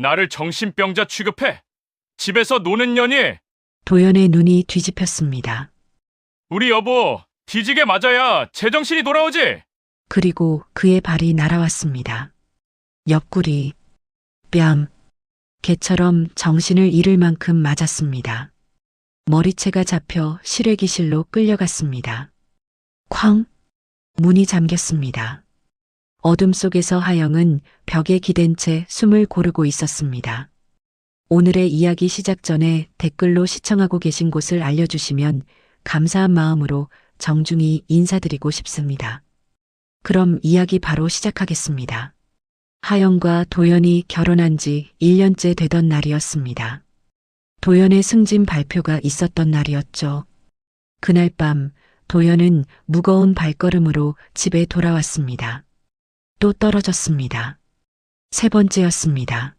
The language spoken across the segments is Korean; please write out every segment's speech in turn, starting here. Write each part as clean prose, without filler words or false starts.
나를 정신병자 취급해? 집에서 노는 년이 도연의 눈이 뒤집혔습니다. 우리 여보 뒤지게 맞아야 제정신이 돌아오지? 그리고 그의 발이 날아왔습니다. 옆구리, 뺨, 개처럼 정신을 잃을 만큼 맞았습니다. 머리채가 잡혀 실외기실로 끌려갔습니다. 쾅! 문이 잠겼습니다. 어둠 속에서 하영은 벽에 기댄 채 숨을 고르고 있었습니다. 오늘의 이야기 시작 전에 댓글로 시청하고 계신 곳을 알려주시면 감사한 마음으로 정중히 인사드리고 싶습니다. 그럼 이야기 바로 시작하겠습니다. 하영과 도연이 결혼한 지 1년째 되던 날이었습니다. 도연의 승진 발표가 있었던 날이었죠. 그날 밤 도연은 무거운 발걸음으로 집에 돌아왔습니다. 또 떨어졌습니다. 세 번째였습니다.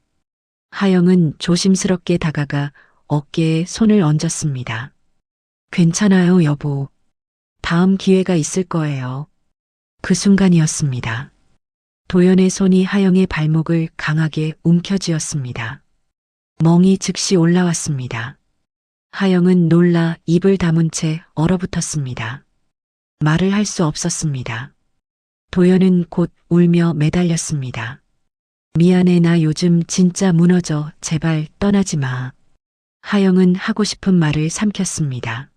하영은 조심스럽게 다가가 어깨에 손을 얹었습니다. 괜찮아요, 여보. 다음 기회가 있을 거예요. 그 순간이었습니다. 도연의 손이 하영의 발목을 강하게 움켜쥐었습니다. 멍이 즉시 올라왔습니다. 하영은 놀라 입을 다문 채 얼어붙었습니다. 말을 할 수 없었습니다. 도연은 곧 울며 매달렸습니다. 미안해, 나 요즘 진짜 무너져. 제발 떠나지 마. 하영은 하고 싶은 말을 삼켰습니다.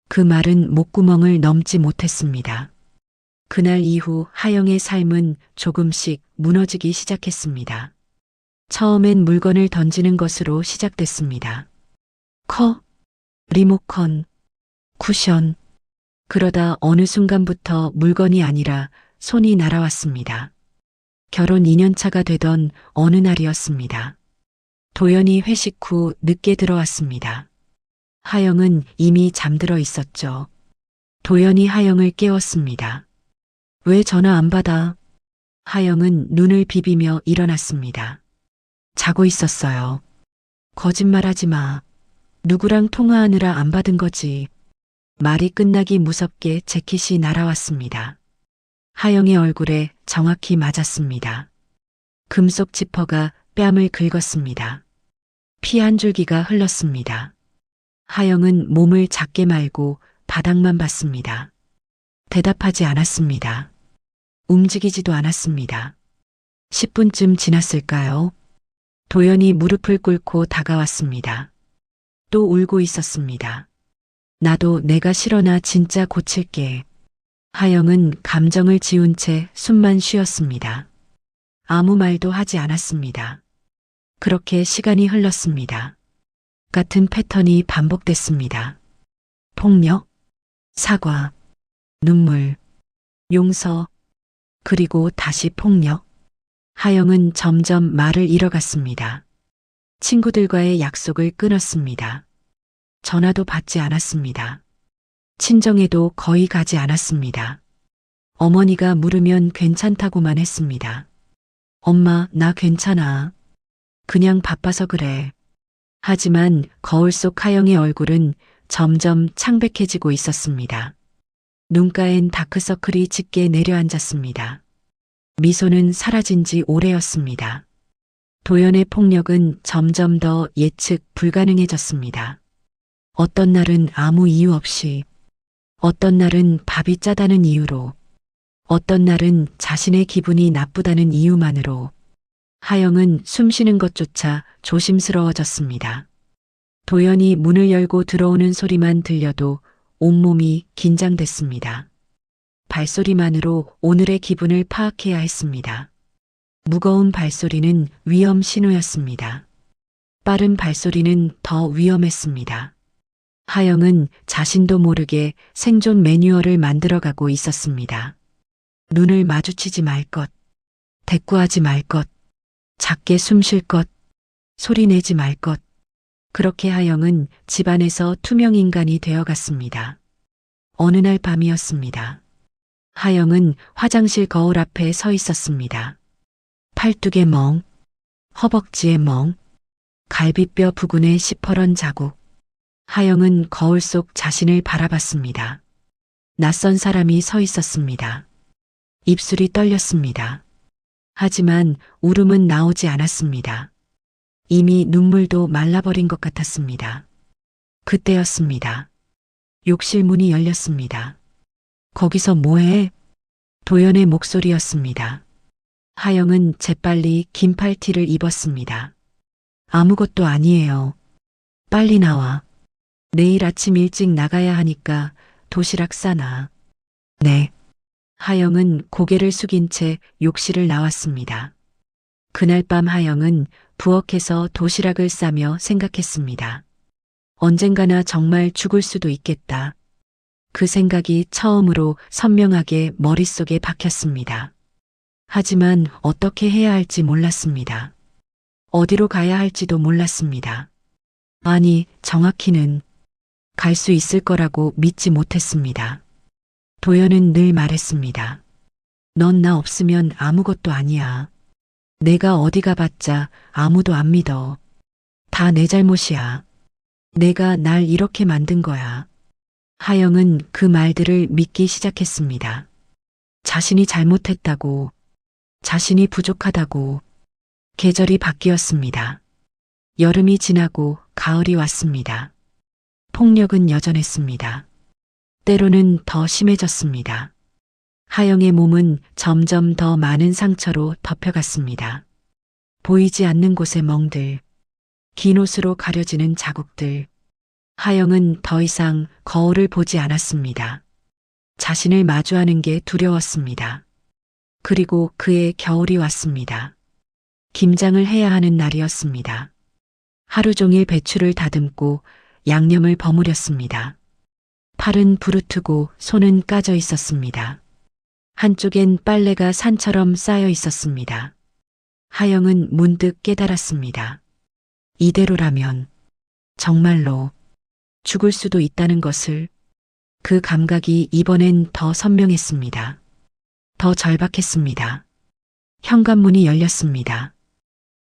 그 말은 목구멍을 넘지 못했습니다. 그날 이후 하영의 삶은 조금씩 무너지기 시작했습니다. 처음엔 물건을 던지는 것으로 시작됐습니다. 리모컨, 쿠션. 그러다 어느 순간부터 물건이 아니라 손이 날아왔습니다. 결혼 2년 차가 되던 어느 날이었습니다. 도연이 회식 후 늦게 들어왔습니다. 하영은 이미 잠들어 있었죠. 도연이 하영을 깨웠습니다. 왜 전화 안 받아? 하영은 눈을 비비며 일어났습니다. 자고 있었어요. 거짓말하지 마. 누구랑 통화하느라 안 받은 거지. 말이 끝나기 무섭게 재킷이 날아왔습니다. 하영의 얼굴에 정확히 맞았습니다. 금속 지퍼가 뺨을 긁었습니다. 피 한 줄기가 흘렀습니다. 하영은 몸을 작게 말고 바닥만 봤습니다. 대답하지 않았습니다. 움직이지도 않았습니다. 10분쯤 지났을까요? 도연이 무릎을 꿇고 다가왔습니다. 또 울고 있었습니다. 나도 내가 싫어, 나 진짜 고칠게. 하영은 감정을 지운 채 숨만 쉬었습니다. 아무 말도 하지 않았습니다. 그렇게 시간이 흘렀습니다. 같은 패턴이 반복됐습니다. 폭력, 사과, 눈물, 용서, 그리고 다시 폭력. 하영은 점점 말을 잃어갔습니다. 친구들과의 약속을 끊었습니다. 전화도 받지 않았습니다. 친정에도 거의 가지 않았습니다. 어머니가 물으면 괜찮다고만 했습니다. 엄마, 나 괜찮아. 그냥 바빠서 그래. 하지만 거울 속 하영의 얼굴은 점점 창백해지고 있었습니다. 눈가엔 다크서클이 짙게 내려앉았습니다. 미소는 사라진 지 오래였습니다. 도연의 폭력은 점점 더 예측 불가능해졌습니다. 어떤 날은 아무 이유 없이, 어떤 날은 밥이 짜다는 이유로, 어떤 날은 자신의 기분이 나쁘다는 이유만으로. 하영은 숨쉬는 것조차 조심스러워졌습니다. 도연이 문을 열고 들어오는 소리만 들려도 온몸이 긴장됐습니다. 발소리만으로 오늘의 기분을 파악해야 했습니다. 무거운 발소리는 위험 신호였습니다. 빠른 발소리는 더 위험했습니다. 하영은 자신도 모르게 생존 매뉴얼을 만들어가고 있었습니다. 눈을 마주치지 말 것, 대꾸하지 말 것, 작게 숨 쉴 것, 소리 내지 말 것. 그렇게 하영은 집안에서 투명 인간이 되어갔습니다. 어느 날 밤이었습니다. 하영은 화장실 거울 앞에 서 있었습니다. 팔뚝에 멍, 허벅지에 멍, 갈비뼈 부근에 시퍼런 자국. 하영은 거울 속 자신을 바라봤습니다. 낯선 사람이 서 있었습니다. 입술이 떨렸습니다. 하지만 울음은 나오지 않았습니다. 이미 눈물도 말라버린 것 같았습니다. 그때였습니다. 욕실 문이 열렸습니다. 거기서 뭐해? 도연의 목소리였습니다. 하영은 재빨리 긴 팔티를 입었습니다. 아무것도 아니에요. 빨리 나와. 내일 아침 일찍 나가야 하니까 도시락 싸놔. 네. 하영은 고개를 숙인 채 욕실을 나왔습니다. 그날 밤 하영은 부엌에서 도시락을 싸며 생각했습니다. 언젠가나 정말 죽을 수도 있겠다. 그 생각이 처음으로 선명하게 머릿속에 박혔습니다. 하지만 어떻게 해야 할지 몰랐습니다. 어디로 가야 할지도 몰랐습니다. 아니, 정확히는 갈 수 있을 거라고 믿지 못했습니다. 도연은 늘 말했습니다. 넌 나 없으면 아무것도 아니야. 내가 어디 가봤자 아무도 안 믿어. 다 내 잘못이야. 내가 날 이렇게 만든 거야. 하영은 그 말들을 믿기 시작했습니다. 자신이 잘못했다고, 자신이 부족하다고. 계절이 바뀌었습니다. 여름이 지나고 가을이 왔습니다. 폭력은 여전했습니다. 때로는 더 심해졌습니다. 하영의 몸은 점점 더 많은 상처로 덮여갔습니다. 보이지 않는 곳의 멍들, 긴 옷으로 가려지는 자국들. 하영은 더 이상 거울을 보지 않았습니다. 자신을 마주하는 게 두려웠습니다. 그리고 그의 겨울이 왔습니다. 김장을 해야 하는 날이었습니다. 하루 종일 배추를 다듬고 양념을 버무렸습니다. 팔은 부르트고 손은 까져 있었습니다. 한쪽엔 빨래가 산처럼 쌓여 있었습니다. 하영은 문득 깨달았습니다. 이대로라면 정말로 죽을 수도 있다는 것을. 그 감각이 이번엔 더 선명했습니다. 더 절박했습니다. 현관문이 열렸습니다.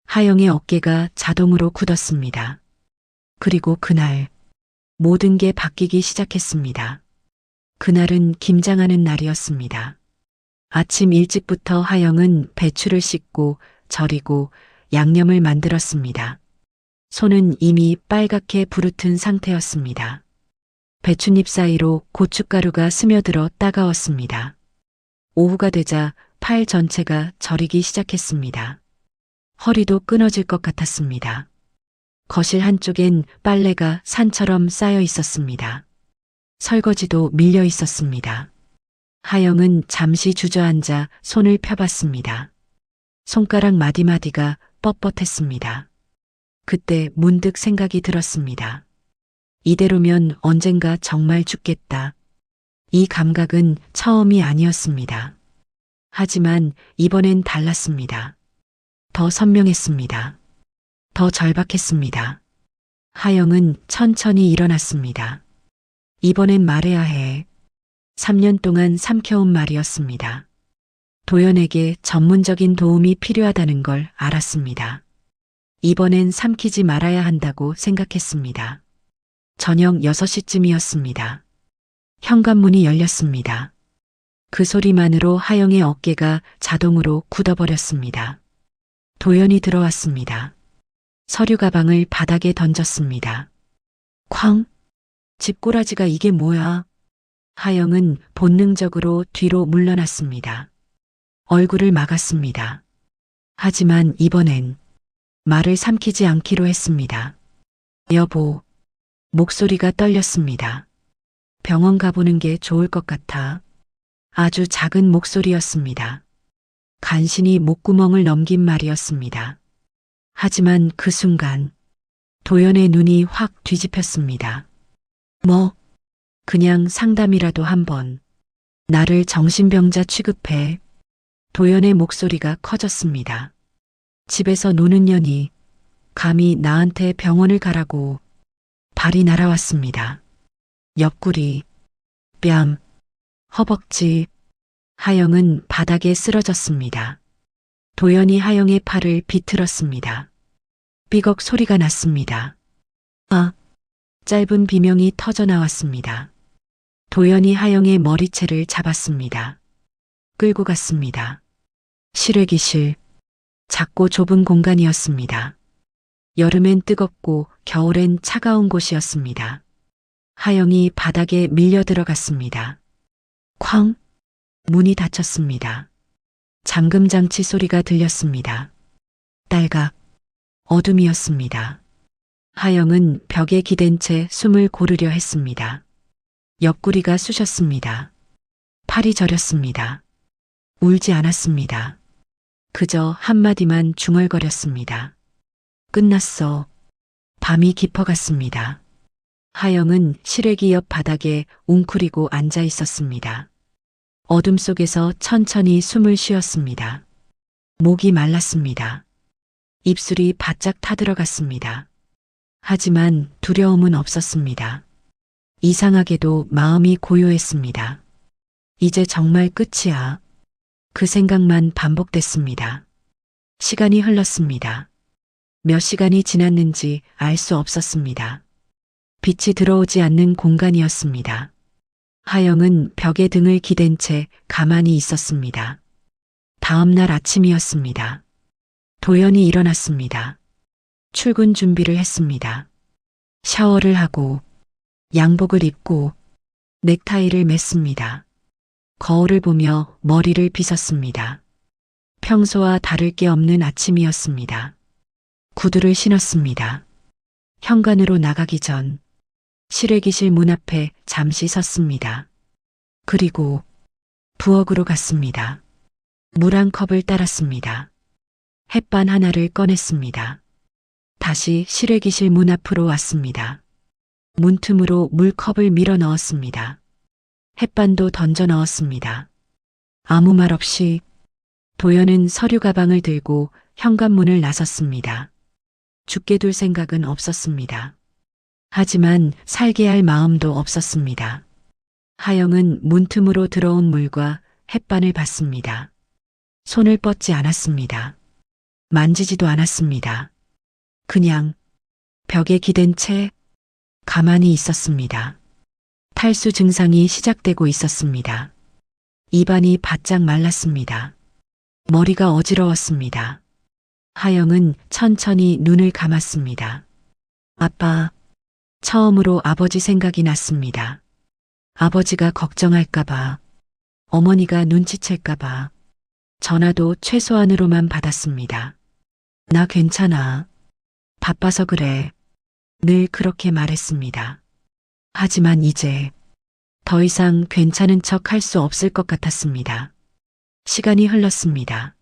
하영의 어깨가 자동으로 굳었습니다. 그리고 그날 모든 게 바뀌기 시작했습니다. 그날은 김장하는 날이었습니다. 아침 일찍부터 하영은 배추를 씻고 절이고 양념을 만들었습니다. 손은 이미 빨갛게 부르튼 상태였습니다. 배춧잎 사이로 고춧가루가 스며들어 따가웠습니다. 오후가 되자 팔 전체가 저리기 시작했습니다. 허리도 끊어질 것 같았습니다. 거실 한쪽엔 빨래가 산처럼 쌓여 있었습니다. 설거지도 밀려 있었습니다. 하영은 잠시 주저앉아 손을 펴봤습니다. 손가락 마디마디가 뻣뻣했습니다. 그때 문득 생각이 들었습니다. 이대로면 언젠가 정말 죽겠다. 이 감각은 처음이 아니었습니다. 하지만 이번엔 달랐습니다. 더 선명했습니다. 더 절박했습니다. 하영은 천천히 일어났습니다. 이번엔 말해야 해. 3년 동안 삼켜온 말이었습니다. 도연에게 전문적인 도움이 필요하다는 걸 알았습니다. 이번엔 삼키지 말아야 한다고 생각했습니다. 저녁 6시쯤이었습니다. 현관문이 열렸습니다. 그 소리만으로 하영의 어깨가 자동으로 굳어버렸습니다. 도연이 들어왔습니다. 서류 가방을 바닥에 던졌습니다. 쾅! 집꼬라지가 이게 뭐야? 하영은 본능적으로 뒤로 물러났습니다. 얼굴을 막았습니다. 하지만 이번엔 말을 삼키지 않기로 했습니다. 여보, 목소리가 떨렸습니다. 병원 가보는 게 좋을 것 같아. 아주 작은 목소리였습니다. 간신히 목구멍을 넘긴 말이었습니다. 하지만 그 순간 도연의 눈이 확 뒤집혔습니다. 뭐, 그냥 상담이라도 한번. 나를 정신병자 취급해. 도연의 목소리가 커졌습니다. 집에서 노는 년이 감히 나한테 병원을 가라고. 발이 날아왔습니다. 옆구리, 뺨, 허벅지. 하영은 바닥에 쓰러졌습니다. 도연이 하영의 팔을 비틀었습니다. 삐걱 소리가 났습니다. 아, 짧은 비명이 터져 나왔습니다. 도연이 하영의 머리채를 잡았습니다. 끌고 갔습니다. 실외기실, 작고 좁은 공간이었습니다. 여름엔 뜨겁고 겨울엔 차가운 곳이었습니다. 하영이 바닥에 밀려 들어갔습니다. 쾅! 문이 닫혔습니다. 잠금 장치 소리가 들렸습니다. 딸각, 어둠이었습니다. 하영은 벽에 기댄 채 숨을 고르려 했습니다. 옆구리가 쑤셨습니다. 팔이 저렸습니다. 울지 않았습니다. 그저 한마디만 중얼거렸습니다. 끝났어. 밤이 깊어갔습니다. 하영은 시래기 옆 바닥에 웅크리고 앉아 있었습니다. 어둠 속에서 천천히 숨을 쉬었습니다. 목이 말랐습니다. 입술이 바짝 타들어갔습니다. 하지만 두려움은 없었습니다. 이상하게도 마음이 고요했습니다. 이제 정말 끝이야. 그 생각만 반복됐습니다. 시간이 흘렀습니다. 몇 시간이 지났는지 알 수 없었습니다. 빛이 들어오지 않는 공간이었습니다. 하영은 벽에 등을 기댄 채 가만히 있었습니다. 다음 날 아침이었습니다. 도연이 일어났습니다. 출근 준비를 했습니다. 샤워를 하고 양복을 입고 넥타이를 맸습니다. 거울을 보며 머리를 빗었습니다. 평소와 다를 게 없는 아침이었습니다. 구두를 신었습니다. 현관으로 나가기 전 시래기실 문 앞에 잠시 섰습니다. 그리고 부엌으로 갔습니다. 물 한 컵을 따랐습니다. 햇반 하나를 꺼냈습니다. 다시 시래기실 문 앞으로 왔습니다. 문틈으로 물컵을 밀어 넣었습니다. 햇반도 던져 넣었습니다. 아무 말 없이 도연은 서류 가방을 들고 현관문을 나섰습니다. 죽게 둘 생각은 없었습니다. 하지만 살게 할 마음도 없었습니다. 하영은 문틈으로 들어온 물과 햇반을 봤습니다. 손을 뻗지 않았습니다. 만지지도 않았습니다. 그냥 벽에 기댄 채 가만히 있었습니다. 탈수 증상이 시작되고 있었습니다. 입안이 바짝 말랐습니다. 머리가 어지러웠습니다. 하영은 천천히 눈을 감았습니다. 아빠, 처음으로 아버지 생각이 났습니다. 아버지가 걱정할까봐, 어머니가 눈치챌까봐, 전화도 최소한으로만 받았습니다. 나 괜찮아. 바빠서 그래. 늘 그렇게 말했습니다. 하지만 이제 더 이상 괜찮은 척 할 수 없을 것 같았습니다. 시간이 흘렀습니다.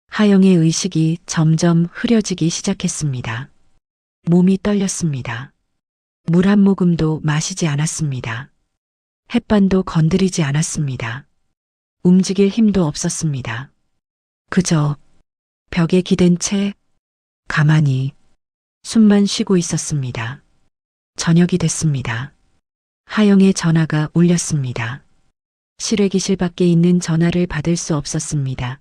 하영의 의식이 점점 흐려지기 시작했습니다. 몸이 떨렸습니다. 물 한 모금도 마시지 않았습니다. 햇반도 건드리지 않았습니다. 움직일 힘도 없었습니다. 그저 벽에 기댄 채 가만히 숨만 쉬고 있었습니다. 저녁이 됐습니다. 하영의 전화가 울렸습니다. 시래기실 밖에 있는 전화를 받을 수 없었습니다.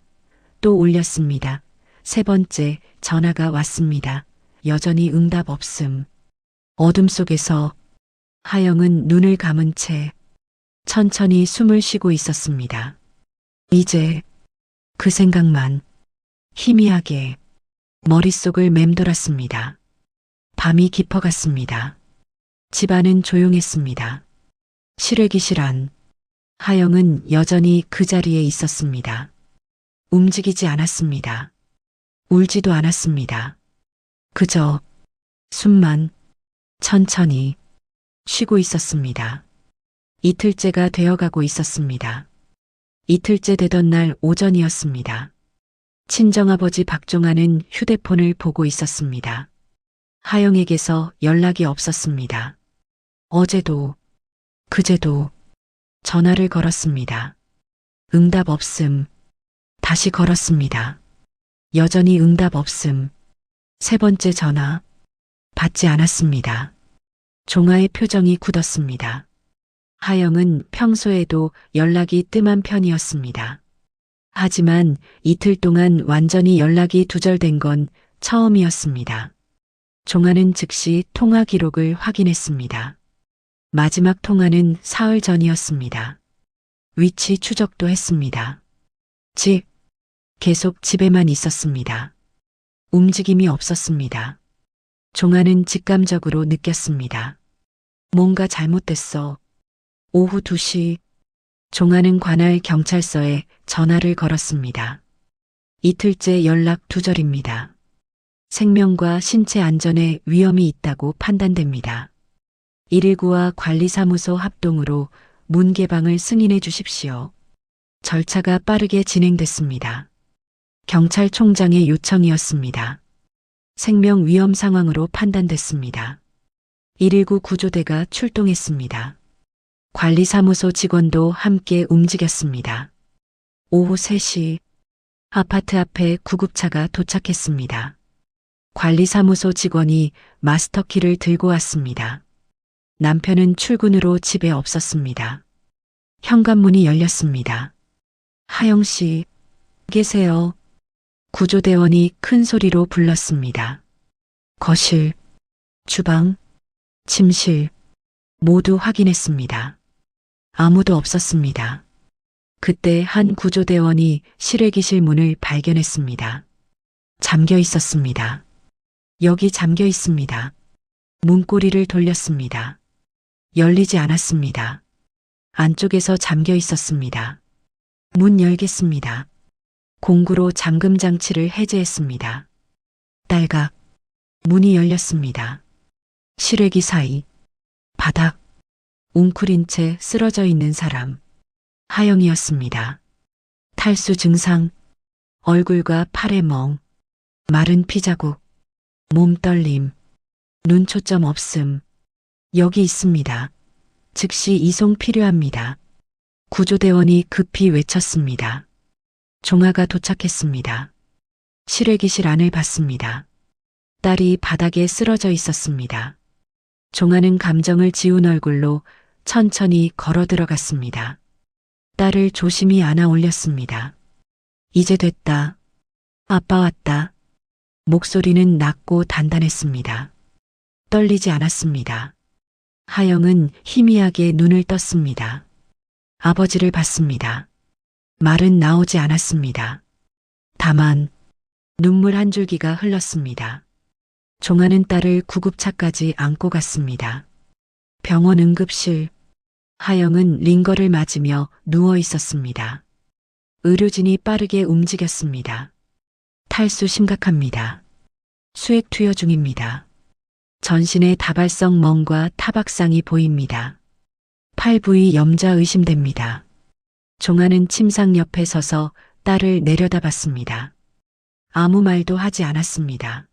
또 울렸습니다. 세 번째 전화가 왔습니다. 여전히 응답 없음. 어둠 속에서 하영은 눈을 감은 채 천천히 숨을 쉬고 있었습니다. 이제 그 생각만 희미하게 머릿속을 맴돌았습니다. 밤이 깊어갔습니다. 집안은 조용했습니다. 시래기실 안 하영은 여전히 그 자리에 있었습니다. 움직이지 않았습니다. 울지도 않았습니다. 그저 숨만 천천히 쉬고 있었습니다. 이틀째가 되어가고 있었습니다. 이틀째 되던 날 오전이었습니다. 친정아버지 박종환은 휴대폰을 보고 있었습니다. 하영에게서 연락이 없었습니다. 어제도 그제도 전화를 걸었습니다. 응답 없음. 다시 걸었습니다. 여전히 응답 없음. 세 번째 전화. 받지 않았습니다. 종아의 표정이 굳었습니다. 하영은 평소에도 연락이 뜸한 편이었습니다. 하지만 이틀 동안 완전히 연락이 두절된 건 처음이었습니다. 종아는 즉시 통화 기록을 확인했습니다. 마지막 통화는 사흘 전이었습니다. 위치 추적도 했습니다. 집, 계속 집에만 있었습니다. 움직임이 없었습니다. 종아는 직감적으로 느꼈습니다. 뭔가 잘못됐어. 오후 2시 종아는 관할 경찰서에 전화를 걸었습니다. 이틀째 연락 두절입니다. 생명과 신체 안전에 위험이 있다고 판단됩니다. 119와 관리사무소 합동으로 문 개방을 승인해 주십시오. 절차가 빠르게 진행됐습니다. 경찰총장의 요청이었습니다. 생명 위험 상황으로 판단됐습니다. 119 구조대가 출동했습니다. 관리사무소 직원도 함께 움직였습니다. 오후 3시 아파트 앞에 구급차가 도착했습니다. 관리사무소 직원이 마스터키를 들고 왔습니다. 남편은 출근으로 집에 없었습니다. 현관문이 열렸습니다. 하영 씨, 계세요. 구조대원이 큰 소리로 불렀습니다. 거실, 주방, 침실 모두 확인했습니다. 아무도 없었습니다. 그때 한 구조대원이 실외기실 문을 발견했습니다. 잠겨 있었습니다. 여기 잠겨 있습니다. 문고리를 돌렸습니다. 열리지 않았습니다. 안쪽에서 잠겨 있었습니다. 문 열겠습니다. 공구로 잠금 장치를 해제했습니다. 딸각, 문이 열렸습니다. 실외기 사이, 바닥, 웅크린 채 쓰러져 있는 사람, 하영이었습니다. 탈수 증상, 얼굴과 팔에 멍, 마른 피자국, 몸 떨림, 눈 초점 없음, 여기 있습니다. 즉시 이송 필요합니다. 구조대원이 급히 외쳤습니다. 종아가 도착했습니다. 실외기실 안을 봤습니다. 딸이 바닥에 쓰러져 있었습니다. 종아는 감정을 지운 얼굴로 천천히 걸어 들어갔습니다. 딸을 조심히 안아 올렸습니다. 이제 됐다. 아빠 왔다. 목소리는 낮고 단단했습니다. 떨리지 않았습니다. 하영은 희미하게 눈을 떴습니다. 아버지를 봤습니다. 말은 나오지 않았습니다. 다만 눈물 한 줄기가 흘렀습니다. 종아는 딸을 구급차까지 안고 갔습니다. 병원 응급실, 하영은 링거를 맞으며 누워 있었습니다. 의료진이 빠르게 움직였습니다. 탈수 심각합니다. 수액 투여 중입니다. 전신에 다발성 멍과 타박상이 보입니다. 팔 부위 염좌 의심됩니다. 종아는 침상 옆에 서서 딸을 내려다봤습니다. 아무 말도 하지 않았습니다.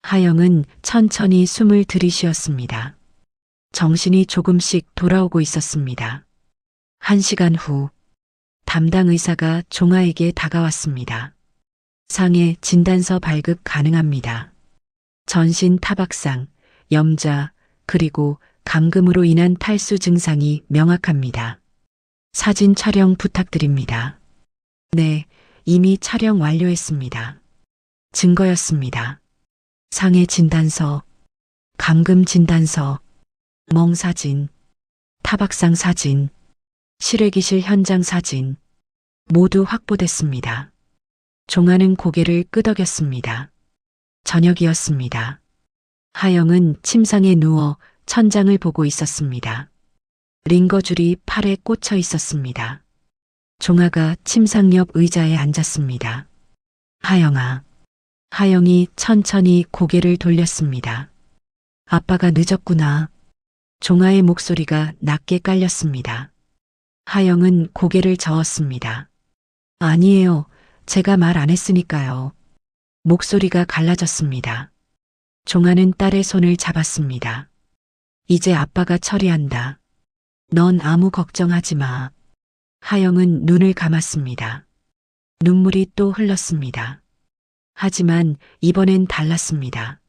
하영은 천천히 숨을 들이쉬었습니다. 정신이 조금씩 돌아오고 있었습니다. 1시간 후 담당 의사가 종아에게 다가왔습니다. 상해 진단서 발급 가능합니다. 전신 타박상, 염좌, 그리고 감금으로 인한 탈수 증상이 명확합니다. 사진 촬영 부탁드립니다. 네, 이미 촬영 완료했습니다. 증거였습니다. 상해 진단서, 감금 진단서, 멍 사진, 타박상 사진, 실외기실 현장 사진 모두 확보됐습니다. 종아는 고개를 끄덕였습니다. 저녁이었습니다. 하영은 침상에 누워 천장을 보고 있었습니다. 링거줄이 팔에 꽂혀 있었습니다. 종아가 침상 옆 의자에 앉았습니다. 하영아. 하영이 천천히 고개를 돌렸습니다. 아빠가 늦었구나. 종아의 목소리가 낮게 깔렸습니다. 하영은 고개를 저었습니다. 아니에요. 제가 말 안 했으니까요. 목소리가 갈라졌습니다. 종아는 딸의 손을 잡았습니다. 이제 아빠가 처리한다. 넌 아무 걱정하지 마. 하영은 눈을 감았습니다. 눈물이 또 흘렀습니다. 하지만 이번엔 달랐습니다.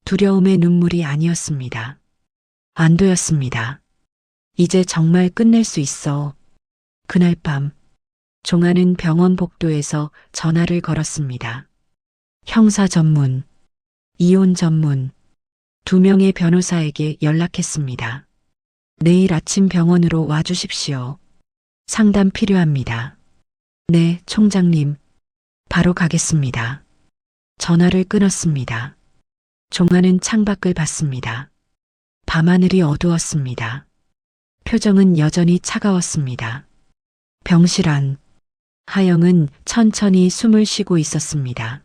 두려움의 눈물이 아니었습니다. 안도였습니다. 이제 정말 끝낼 수 있어. 그날 밤 종아는 병원 복도에서 전화를 걸었습니다. 형사 전문, 이혼 전문, 2명의 변호사에게 연락했습니다. 내일 아침 병원으로 와주십시오. 상담 필요합니다. 네, 총장님. 바로 가겠습니다. 전화를 끊었습니다. 종아는 창밖을 봤습니다. 밤하늘이 어두웠습니다. 표정은 여전히 차가웠습니다. 병실 안. 하영은 천천히 숨을 쉬고 있었습니다.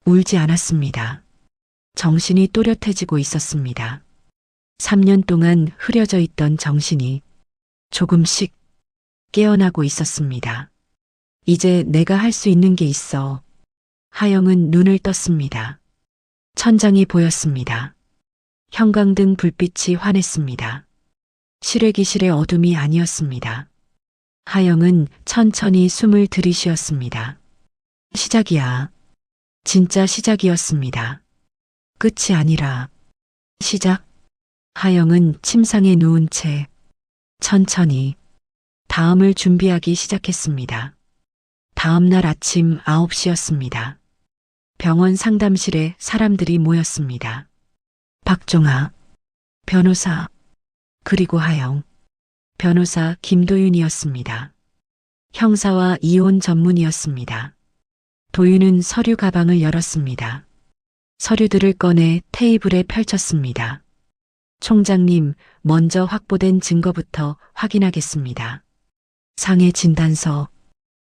울지 않았습니다. 정신이 또렷해지고 있었습니다. 3년 동안 흐려져 있던 정신이 조금씩 깨어나고 있었습니다. 이제 내가 할 수 있는 게 있어. 하영은 눈을 떴습니다. 천장이 보였습니다. 형광등 불빛이 환했습니다. 실외기실의 어둠이 아니었습니다. 하영은 천천히 숨을 들이쉬었습니다. 시작이야. 진짜 시작이었습니다. 끝이 아니라 시작. 하영은 침상에 누운 채 천천히 다음을 준비하기 시작했습니다. 다음 날 아침 9시였습니다. 병원 상담실에 사람들이 모였습니다. 박종아, 변호사, 그리고 하영, 변호사 김도윤이었습니다. 형사와 이혼 전문이었습니다. 도윤은 서류 가방을 열었습니다. 서류들을 꺼내 테이블에 펼쳤습니다. 총장님, 먼저 확보된 증거부터 확인하겠습니다. 상해 진단서,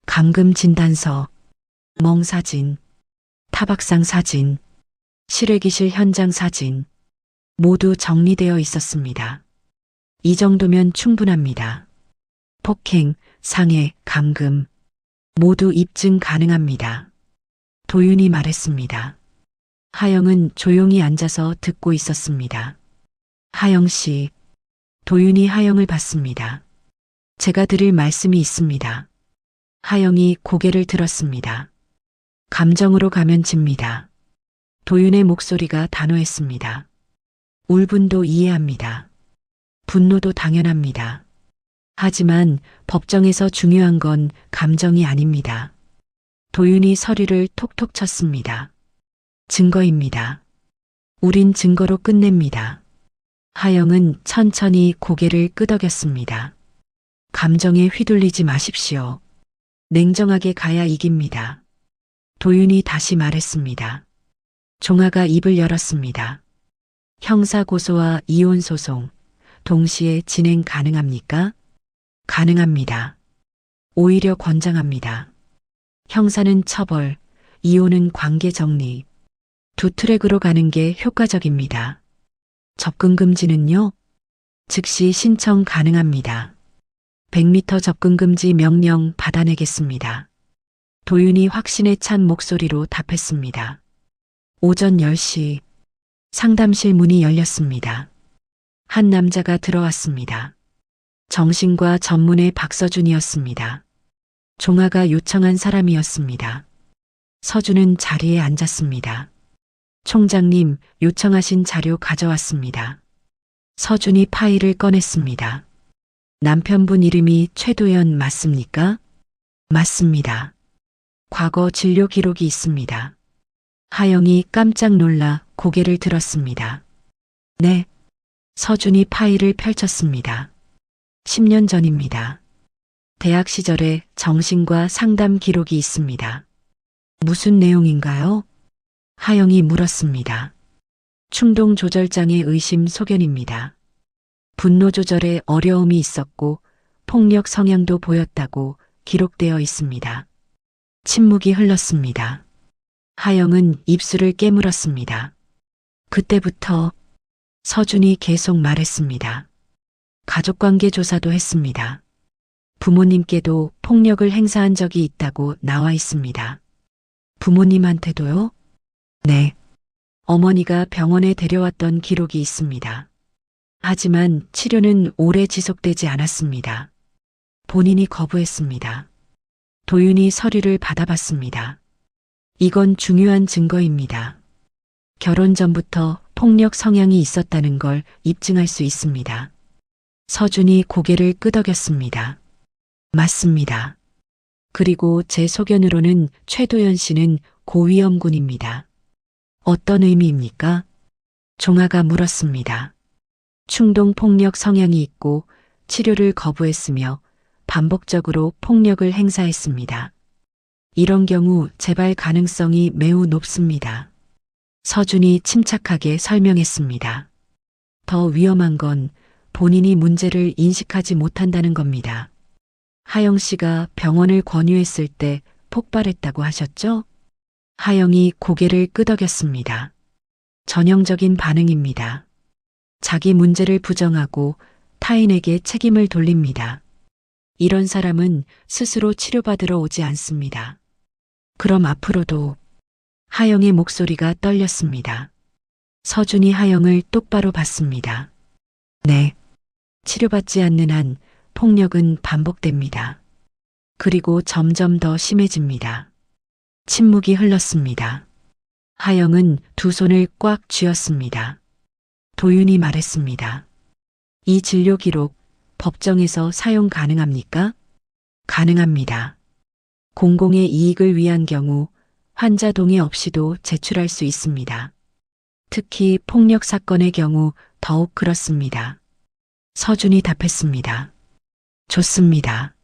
감금 진단서, 멍사진, 타박상 사진, 실외기실 현장 사진, 모두 정리되어 있었습니다. 이 정도면 충분합니다. 폭행, 상해, 감금, 모두 입증 가능합니다. 도윤이 말했습니다. 하영은 조용히 앉아서 듣고 있었습니다. 하영 씨, 도윤이 하영을 봤습니다. 제가 드릴 말씀이 있습니다. 하영이 고개를 들었습니다. 감정으로 가면 집니다. 도윤의 목소리가 단호했습니다. 울분도 이해합니다. 분노도 당연합니다. 하지만 법정에서 중요한 건 감정이 아닙니다. 도윤이 서류를 톡톡 쳤습니다. 증거입니다. 우린 증거로 끝냅니다. 하영은 천천히 고개를 끄덕였습니다. 감정에 휘둘리지 마십시오. 냉정하게 가야 이깁니다. 도윤이 다시 말했습니다. 종아가 입을 열었습니다. 형사 고소와 이혼 소송 동시에 진행 가능합니까? 가능합니다. 오히려 권장합니다. 형사는 처벌, 이혼은 관계 정리. 두 트랙으로 가는 게 효과적입니다. 접근 금지는요? 즉시 신청 가능합니다. 100m 접근 금지 명령 받아내겠습니다. 도윤이 확신에 찬 목소리로 답했습니다. 오전 10시 상담실 문이 열렸습니다. 한 남자가 들어왔습니다. 정신과 전문의 박서준이었습니다. 종아가 요청한 사람이었습니다. 서준은 자리에 앉았습니다. 총장님, 요청하신 자료 가져왔습니다. 서준이 파일을 꺼냈습니다. 남편분 이름이 최도연 맞습니까? 맞습니다. 과거 진료 기록이 있습니다. 하영이 깜짝 놀라 고개를 들었습니다. 네. 서준이 파일을 펼쳤습니다. 10년 전입니다. 대학 시절에 정신과 상담 기록이 있습니다. 무슨 내용인가요? 하영이 물었습니다. 충동 조절장애 의심 소견입니다. 분노 조절에 어려움이 있었고 폭력 성향도 보였다고 기록되어 있습니다. 침묵이 흘렀습니다. 하영은 입술을 깨물었습니다. 그때부터 서준이 계속 말했습니다. 가족관계 조사도 했습니다. 부모님께도 폭력을 행사한 적이 있다고 나와 있습니다. 부모님한테도요? 네. 어머니가 병원에 데려왔던 기록이 있습니다. 하지만 치료는 오래 지속되지 않았습니다. 본인이 거부했습니다. 도윤이 서류를 받아봤습니다. 이건 중요한 증거입니다. 결혼 전부터 폭력 성향이 있었다는 걸 입증할 수 있습니다. 서준이 고개를 끄덕였습니다. 맞습니다. 그리고 제 소견으로는 최도연 씨는 고위험군입니다. 어떤 의미입니까? 종아가 물었습니다. 충동 폭력 성향이 있고 치료를 거부했으며 반복적으로 폭력을 행사했습니다. 이런 경우 재발 가능성이 매우 높습니다. 서준이 침착하게 설명했습니다. 더 위험한 건 본인이 문제를 인식하지 못한다는 겁니다. 하영 씨가 병원을 권유했을 때 폭발했다고 하셨죠? 하영이 고개를 끄덕였습니다. 전형적인 반응입니다. 자기 문제를 부정하고 타인에게 책임을 돌립니다. 이런 사람은 스스로 치료받으러 오지 않습니다. 그럼 앞으로도 하영의 목소리가 떨렸습니다. 서준이 하영을 똑바로 봤습니다. 네. 치료받지 않는 한 폭력은 반복됩니다. 그리고 점점 더 심해집니다. 침묵이 흘렀습니다. 하영은 두 손을 꽉 쥐었습니다. 도윤이 말했습니다. 이 진료 기록 법정에서 사용 가능합니까? 가능합니다. 공공의 이익을 위한 경우 환자 동의 없이도 제출할 수 있습니다. 특히 폭력 사건의 경우 더욱 그렇습니다. 서준이 답했습니다. 좋습니다.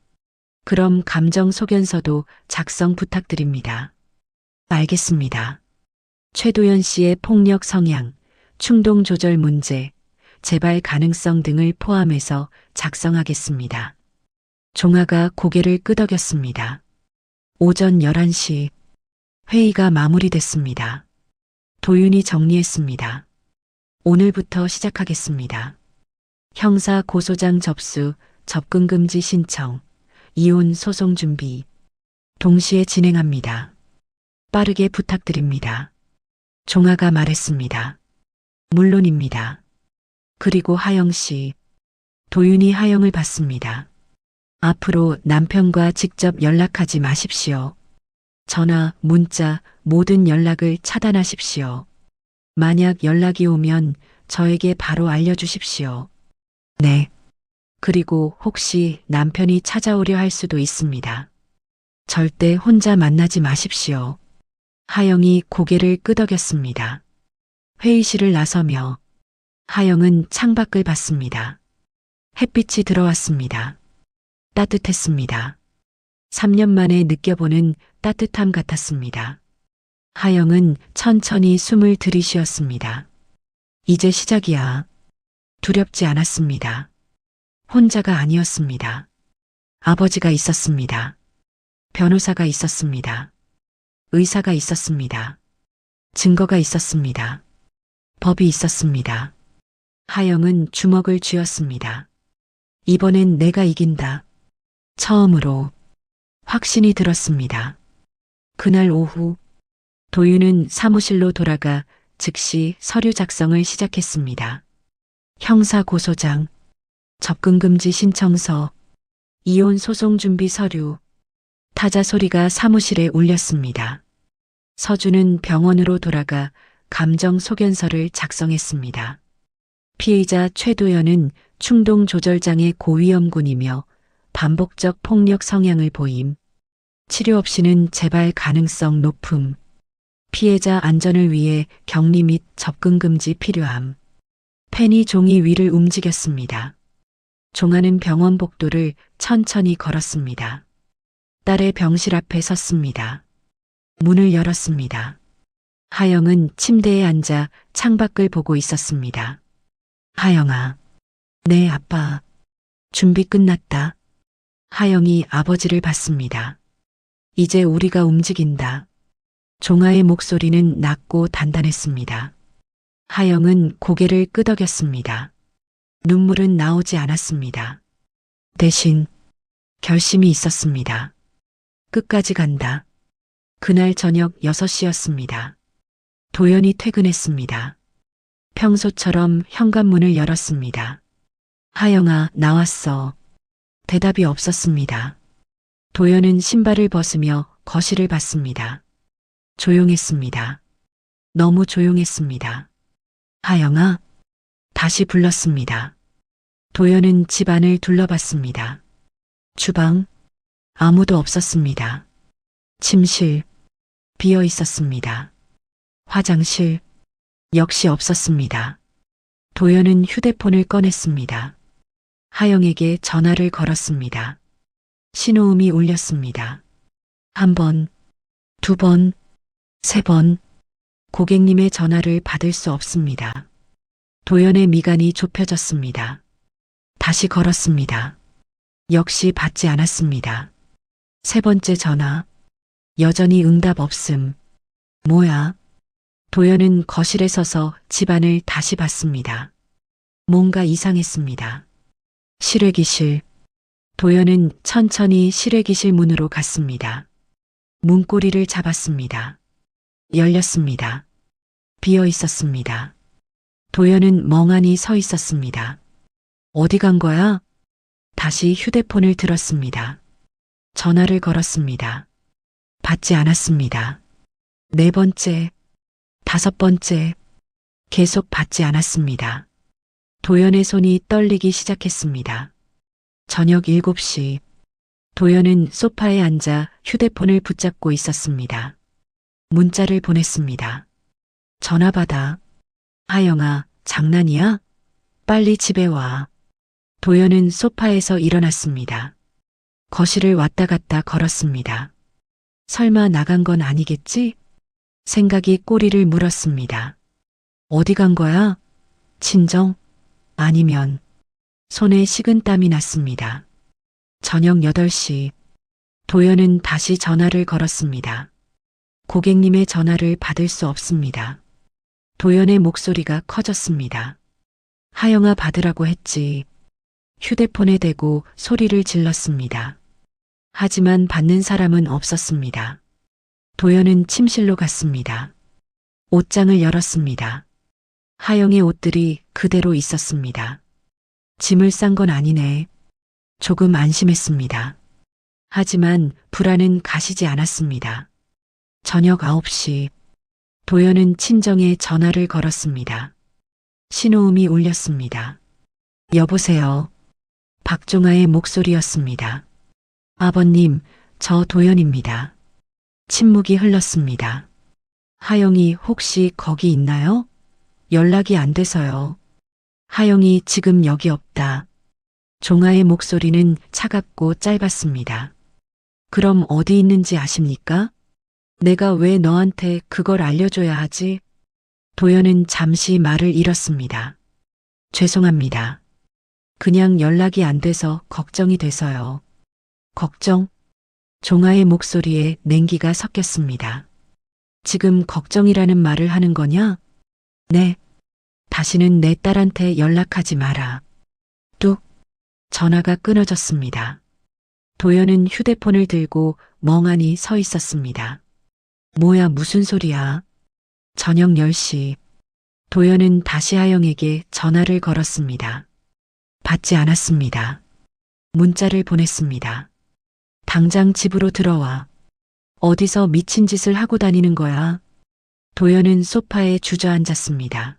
그럼 감정 소견서도 작성 부탁드립니다. 알겠습니다. 최도연 씨의 폭력 성향, 충동 조절 문제, 재발 가능성 등을 포함해서 작성하겠습니다. 종아가 고개를 끄덕였습니다. 오전 11시 회의가 마무리됐습니다. 도윤이 정리했습니다. 오늘부터 시작하겠습니다. 형사 고소장 접수, 접근금지 신청, 이혼 소송 준비. 동시에 진행합니다. 빠르게 부탁드립니다. 종아가 말했습니다. 물론입니다. 그리고 하영 씨. 도윤이 하영을 봤습니다. 앞으로 남편과 직접 연락하지 마십시오. 전화, 문자, 모든 연락을 차단하십시오. 만약 연락이 오면 저에게 바로 알려주십시오. 네. 그리고 혹시 남편이 찾아오려 할 수도 있습니다. 절대 혼자 만나지 마십시오. 하영이 고개를 끄덕였습니다. 회의실을 나서며 하영은 창밖을 봤습니다. 햇빛이 들어왔습니다. 따뜻했습니다. 3년 만에 느껴보는 따뜻함 같았습니다. 하영은 천천히 숨을 들이쉬었습니다. 이제 시작이야. 두렵지 않았습니다. 혼자가 아니었습니다. 아버지가 있었습니다. 변호사가 있었습니다. 의사가 있었습니다. 증거가 있었습니다. 법이 있었습니다. 하영은 주먹을 쥐었습니다. 이번엔 내가 이긴다. 처음으로 확신이 들었습니다. 그날 오후 도윤은 사무실로 돌아가 즉시 서류 작성을 시작했습니다. 형사 고소장, 접근금지 신청서, 이혼 소송 준비 서류, 타자 소리가 사무실에 울렸습니다. 서준은 병원으로 돌아가 감정 소견서를 작성했습니다. 피의자 최도연은 충동 조절장애 고위험군이며 반복적 폭력 성향을 보임. 치료 없이는 재발 가능성 높음. 피해자 안전을 위해 격리 및 접근 금지 필요함. 펜이 종이 위를 움직였습니다. 종아는 병원 복도를 천천히 걸었습니다. 딸의 병실 앞에 섰습니다. 문을 열었습니다. 하영은 침대에 앉아 창밖을 보고 있었습니다. 하영아. 네, 아빠. 준비 끝났다. 하영이 아버지를 봤습니다. 이제 우리가 움직인다. 종아의 목소리는 낮고 단단했습니다. 하영은 고개를 끄덕였습니다. 눈물은 나오지 않았습니다. 대신 결심이 있었습니다. 끝까지 간다. 그날 저녁 6시였습니다. 도연이 퇴근했습니다. 평소처럼 현관문을 열었습니다. 하영아, 나왔어. 대답이 없었습니다. 도연은 신발을 벗으며 거실을 봤습니다. 조용했습니다. 너무 조용했습니다. 하영아? 다시 불렀습니다. 도연은 집안을 둘러봤습니다. 주방? 아무도 없었습니다. 침실? 비어 있었습니다. 화장실? 역시 없었습니다. 도연은 휴대폰을 꺼냈습니다. 하영에게 전화를 걸었습니다. 신호음이 울렸습니다. 1번, 2번, 3번. 고객님의 전화를 받을 수 없습니다. 도연의 미간이 좁혀졌습니다. 다시 걸었습니다. 역시 받지 않았습니다. 세 번째 전화. 여전히 응답 없음. 뭐야? 도연은 거실에 서서 집안을 다시 봤습니다. 뭔가 이상했습니다. 실외기실. 도연은 천천히 실외기실 문으로 갔습니다. 문고리를 잡았습니다. 열렸습니다. 비어 있었습니다. 도연은 멍하니 서 있었습니다. 어디 간 거야? 다시 휴대폰을 들었습니다. 전화를 걸었습니다. 받지 않았습니다. 네 번째, 다섯 번째, 계속 받지 않았습니다. 도연의 손이 떨리기 시작했습니다. 저녁 7시, 도연은 소파에 앉아 휴대폰을 붙잡고 있었습니다. 문자를 보냈습니다. 전화 받아. 하영아, 장난이야? 빨리 집에 와. 도연은 소파에서 일어났습니다. 거실을 왔다 갔다 걸었습니다. 설마 나간 건 아니겠지? 생각이 꼬리를 물었습니다. 어디 간 거야? 친정? 아니면 손에 식은땀이 났습니다. 저녁 8시 도연은 다시 전화를 걸었습니다. 고객님의 전화를 받을 수 없습니다. 도연의 목소리가 커졌습니다. 하영아 받으라고 했지. 휴대폰에 대고 소리를 질렀습니다. 하지만 받는 사람은 없었습니다. 도연은 침실로 갔습니다. 옷장을 열었습니다. 하영의 옷들이 그대로 있었습니다. 짐을 싼 건 아니네. 조금 안심했습니다. 하지만 불안은 가시지 않았습니다. 저녁 9시 도연은 친정에 전화를 걸었습니다. 신호음이 울렸습니다. 여보세요. 박종아의 목소리였습니다. 아버님, 저 도연입니다. 침묵이 흘렀습니다. 하영이 혹시 거기 있나요? 연락이 안 돼서요. 하영이 지금 여기 없다. 종아의 목소리는 차갑고 짧았습니다. 그럼 어디 있는지 아십니까? 내가 왜 너한테 그걸 알려줘야 하지? 도연은 잠시 말을 잃었습니다. 죄송합니다. 그냥 연락이 안 돼서 걱정이 돼서요. 걱정? 종아의 목소리에 냉기가 섞였습니다. 지금 걱정이라는 말을 하는 거냐? 네. 다시는 내 딸한테 연락하지 마라. 뚝. 전화가 끊어졌습니다. 도연은 휴대폰을 들고 멍하니 서 있었습니다. 뭐야, 무슨 소리야? 저녁 10시. 도연은 다시 하영에게 전화를 걸었습니다. 받지 않았습니다. 문자를 보냈습니다. 당장 집으로 들어와. 어디서 미친 짓을 하고 다니는 거야? 도연은 소파에 주저앉았습니다.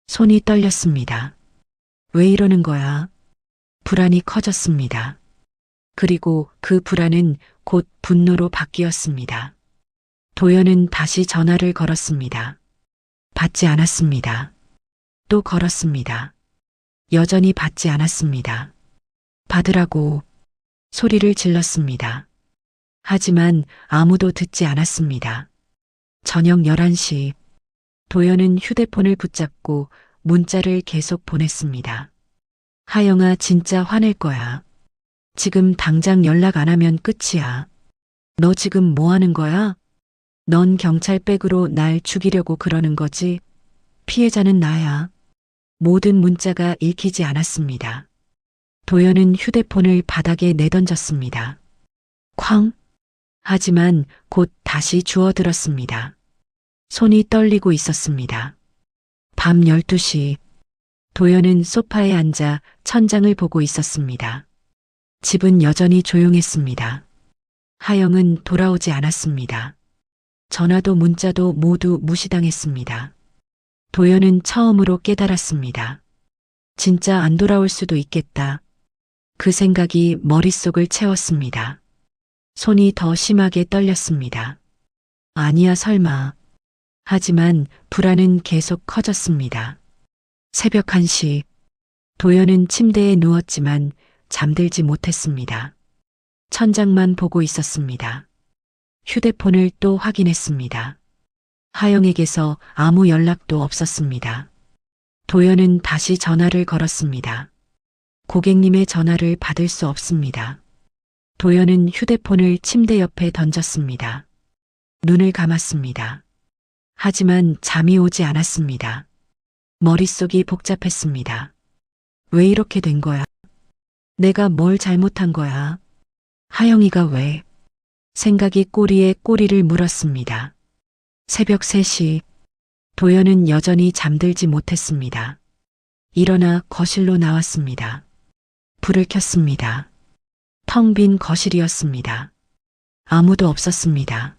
손이 떨렸습니다. 왜 이러는 거야? 불안이 커졌습니다. 그리고 그 불안은 곧 분노로 바뀌었습니다. 도연은 다시 전화를 걸었습니다. 받지 않았습니다. 또 걸었습니다. 여전히 받지 않았습니다. 받으라고 소리를 질렀습니다. 하지만 아무도 듣지 않았습니다. 저녁 11시 도연은 휴대폰을 붙잡고 문자를 계속 보냈습니다. 하영아, 진짜 화낼 거야. 지금 당장 연락 안 하면 끝이야. 너 지금 뭐 하는 거야? 넌 경찰백으로 날 죽이려고 그러는 거지? 피해자는 나야. 모든 문자가 읽히지 않았습니다. 도연은 휴대폰을 바닥에 내던졌습니다. 쾅! 하지만 곧 다시 주워들었습니다. 손이 떨리고 있었습니다. 밤 12시 도연은 소파에 앉아 천장을 보고 있었습니다. 집은 여전히 조용했습니다. 하영은 돌아오지 않았습니다. 전화도 문자도 모두 무시당했습니다. 도연은 처음으로 깨달았습니다. 진짜 안 돌아올 수도 있겠다. 그 생각이 머릿속을 채웠습니다. 손이 더 심하게 떨렸습니다. 아니야, 설마. 하지만 불안은 계속 커졌습니다. 새벽 1시 도연은 침대에 누웠지만 잠들지 못했습니다. 천장만 보고 있었습니다. 휴대폰을 또 확인했습니다. 하영에게서 아무 연락도 없었습니다. 도연은 다시 전화를 걸었습니다. 고객님의 전화를 받을 수 없습니다. 도연은 휴대폰을 침대 옆에 던졌습니다. 눈을 감았습니다. 하지만 잠이 오지 않았습니다. 머릿속이 복잡했습니다. 왜 이렇게 된 거야? 내가 뭘 잘못한 거야? 하영이가 왜? 생각이 꼬리에 꼬리를 물었습니다. 새벽 3시, 도연은 여전히 잠들지 못했습니다. 일어나 거실로 나왔습니다. 불을 켰습니다. 텅 빈 거실이었습니다. 아무도 없었습니다.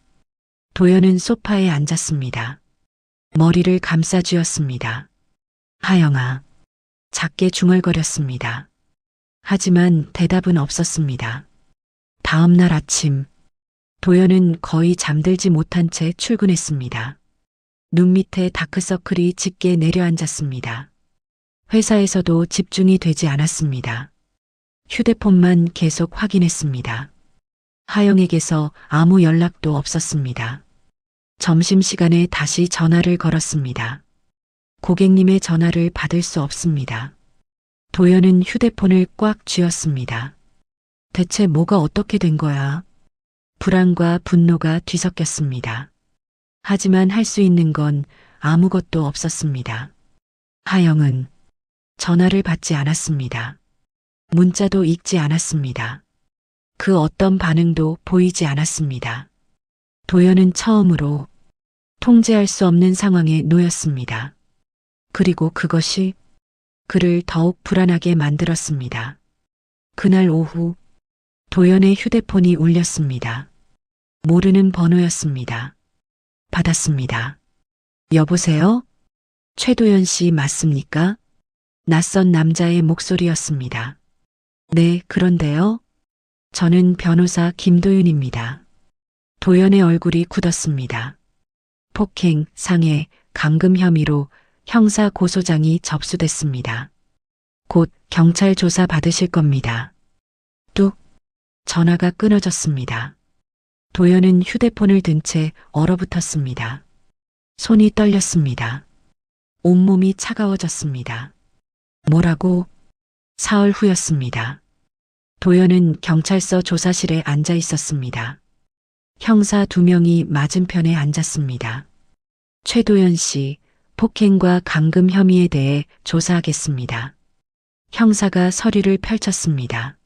도연은 소파에 앉았습니다. 머리를 감싸쥐었습니다. 하영아, 작게 중얼거렸습니다. 하지만 대답은 없었습니다. 다음 날 아침, 도연은 거의 잠들지 못한 채 출근했습니다. 눈 밑에 다크서클이 짙게 내려앉았습니다. 회사에서도 집중이 되지 않았습니다. 휴대폰만 계속 확인했습니다. 하영에게서 아무 연락도 없었습니다. 점심시간에 다시 전화를 걸었습니다. 고객님의 전화를 받을 수 없습니다. 도연은 휴대폰을 꽉 쥐었습니다. 대체 뭐가 어떻게 된 거야? 불안과 분노가 뒤섞였습니다. 하지만 할 수 있는 건 아무것도 없었습니다. 하영은 전화를 받지 않았습니다. 문자도 읽지 않았습니다. 그 어떤 반응도 보이지 않았습니다. 도연은 처음으로 통제할 수 없는 상황에 놓였습니다. 그리고 그것이 그를 더욱 불안하게 만들었습니다. 그날 오후 도연의 휴대폰이 울렸습니다. 모르는 번호였습니다. 받았습니다. 여보세요? 최도연 씨 맞습니까? 낯선 남자의 목소리였습니다. 네, 그런데요. 저는 변호사 김도윤입니다. 도연의 얼굴이 굳었습니다. 폭행, 상해, 감금 혐의로 형사 고소장이 접수됐습니다. 곧 경찰 조사 받으실 겁니다. 뚝, 전화가 끊어졌습니다. 도연은 휴대폰을 든 채 얼어붙었습니다. 손이 떨렸습니다. 온몸이 차가워졌습니다. 뭐라고? 사흘 후였습니다. 도연은 경찰서 조사실에 앉아 있었습니다. 형사 2명이 맞은편에 앉았습니다. 최도연 씨, 폭행과 감금 혐의에 대해 조사하겠습니다. 형사가 서류를 펼쳤습니다.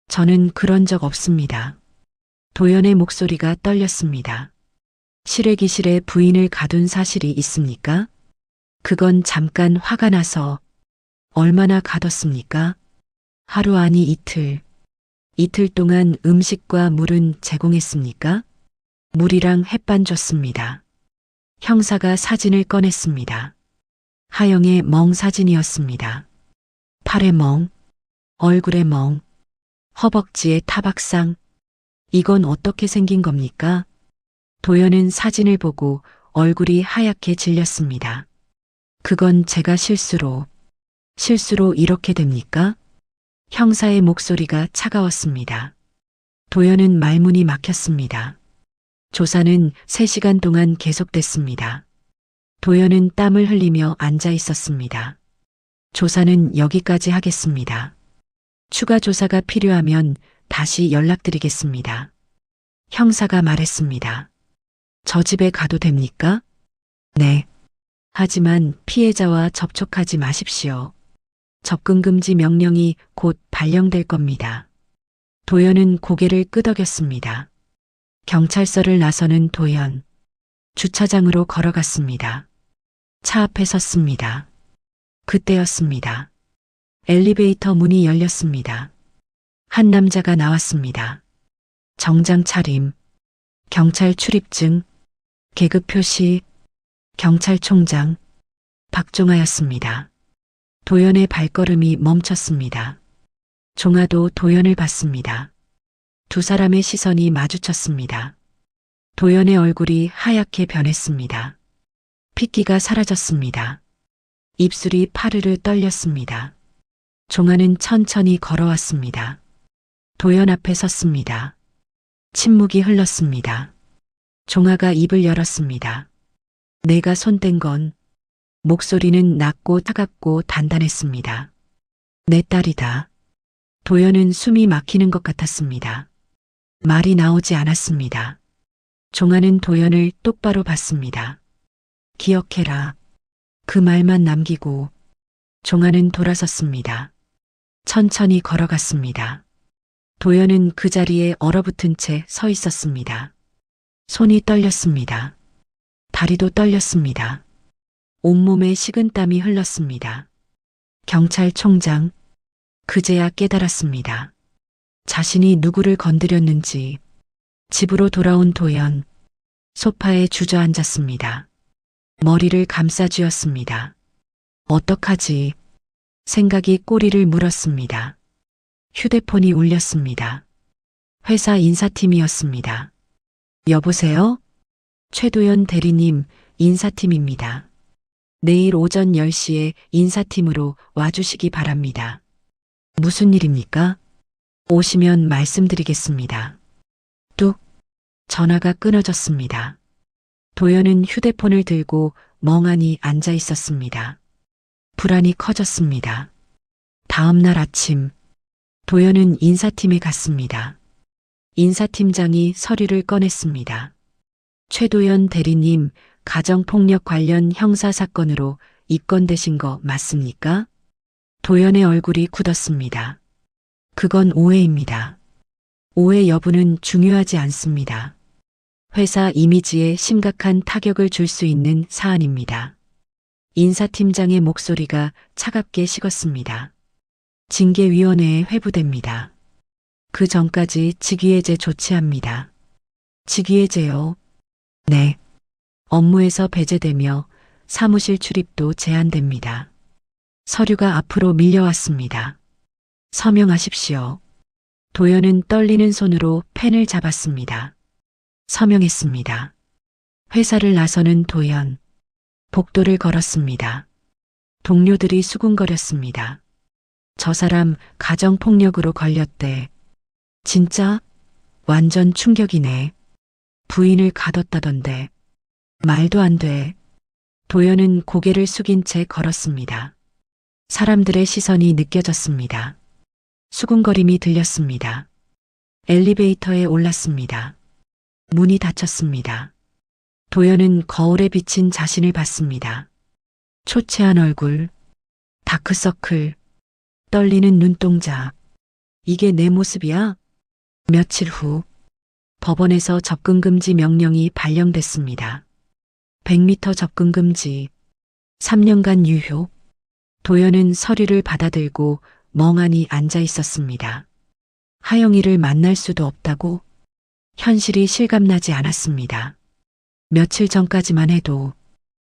저는 그런 적 없습니다. 도연의 목소리가 떨렸습니다. 실외기실에 부인을 가둔 사실이 있습니까? 그건 잠깐 화가 나서. 얼마나 가뒀습니까? 하루 아니 이틀. 이틀 동안 음식과 물은 제공했습니까? 물이랑 햇반 줬습니다. 형사가 사진을 꺼냈습니다. 하영의 멍 사진이었습니다. 팔에 멍, 얼굴에 멍, 허벅지에 타박상. 이건 어떻게 생긴 겁니까? 도연은 사진을 보고 얼굴이 하얗게 질렸습니다. 그건 제가 실수로 이렇게 됩니까? 형사의 목소리가 차가웠습니다. 도연은 말문이 막혔습니다. 조사는 3시간 동안 계속됐습니다. 도연은 땀을 흘리며 앉아 있었습니다. 조사는 여기까지 하겠습니다. 추가 조사가 필요하면 다시 연락드리겠습니다. 형사가 말했습니다. 저 집에 가도 됩니까? 네. 하지만 피해자와 접촉하지 마십시오. 접근금지 명령이 곧 발령될 겁니다. 도연은 고개를 끄덕였습니다. 경찰서를 나서는 도연. 주차장으로 걸어갔습니다. 차 앞에 섰습니다. 그때였습니다. 엘리베이터 문이 열렸습니다. 한 남자가 나왔습니다. 정장 차림, 경찰 출입증, 계급 표시, 경찰총장, 박종하였습니다. 도연의 발걸음이 멈췄습니다. 종하도 도연을 봤습니다. 두 사람의 시선이 마주쳤습니다. 도연의 얼굴이 하얗게 변했습니다. 핏기가 사라졌습니다. 입술이 파르르 떨렸습니다. 종하는 천천히 걸어왔습니다. 도연 앞에 섰습니다. 침묵이 흘렀습니다. 종하가 입을 열었습니다. 내가 손댄 건 목소리는 낮고 차갑고 단단했습니다. 내 딸이다. 도연은 숨이 막히는 것 같았습니다. 말이 나오지 않았습니다. 종아는 도연을 똑바로 봤습니다. 기억해라. 그 말만 남기고 종아는 돌아섰습니다. 천천히 걸어갔습니다. 도연은 그 자리에 얼어붙은 채 서 있었습니다. 손이 떨렸습니다. 다리도 떨렸습니다. 온몸에 식은땀이 흘렀습니다. 경찰총장, 그제야 깨달았습니다. 자신이 누구를 건드렸는지. 집으로 돌아온 도연, 소파에 주저앉았습니다. 머리를 감싸쥐었습니다. 어떡하지? 생각이 꼬리를 물었습니다. 휴대폰이 울렸습니다. 회사 인사팀이었습니다. 여보세요? 최도연 대리님, 인사팀입니다. 내일 오전 10시에 인사팀으로 와주시기 바랍니다. 무슨 일입니까? 오시면 말씀드리겠습니다. 뚝. 전화가 끊어졌습니다. 도연은 휴대폰을 들고 멍하니 앉아 있었습니다. 불안이 커졌습니다. 다음 날 아침, 도연은 인사팀에 갔습니다. 인사팀장이 서류를 꺼냈습니다. 최도연 대리님, 가정폭력 관련 형사사건으로 입건되신 거 맞습니까? 도연의 얼굴이 굳었습니다. 그건 오해입니다. 오해 여부는 중요하지 않습니다. 회사 이미지에 심각한 타격을 줄 수 있는 사안입니다. 인사팀장의 목소리가 차갑게 식었습니다. 징계위원회에 회부됩니다. 그 전까지 직위해제 조치합니다. 직위해제요? 네. 업무에서 배제되며 사무실 출입도 제한됩니다. 서류가 앞으로 밀려왔습니다. 서명하십시오. 도연은 떨리는 손으로 펜을 잡았습니다. 서명했습니다. 회사를 나서는 도연. 복도를 걸었습니다. 동료들이 수군거렸습니다. 저 사람 가정폭력으로 걸렸대. 진짜? 완전 충격이네. 부인을 가뒀다던데. 말도 안 돼. 도연은 고개를 숙인 채 걸었습니다. 사람들의 시선이 느껴졌습니다. 수군거림이 들렸습니다. 엘리베이터에 올랐습니다. 문이 닫혔습니다. 도연은 거울에 비친 자신을 봤습니다. 초췌한 얼굴, 다크서클, 떨리는 눈동자. 이게 내 모습이야? 며칠 후, 법원에서 접근금지 명령이 발령됐습니다. 100m 접근금지, 3년간 유효. 도연은 서류를 받아들고 멍하니 앉아 있었습니다. 하영이를 만날 수도 없다고? 현실이 실감나지 않았습니다. 며칠 전까지만 해도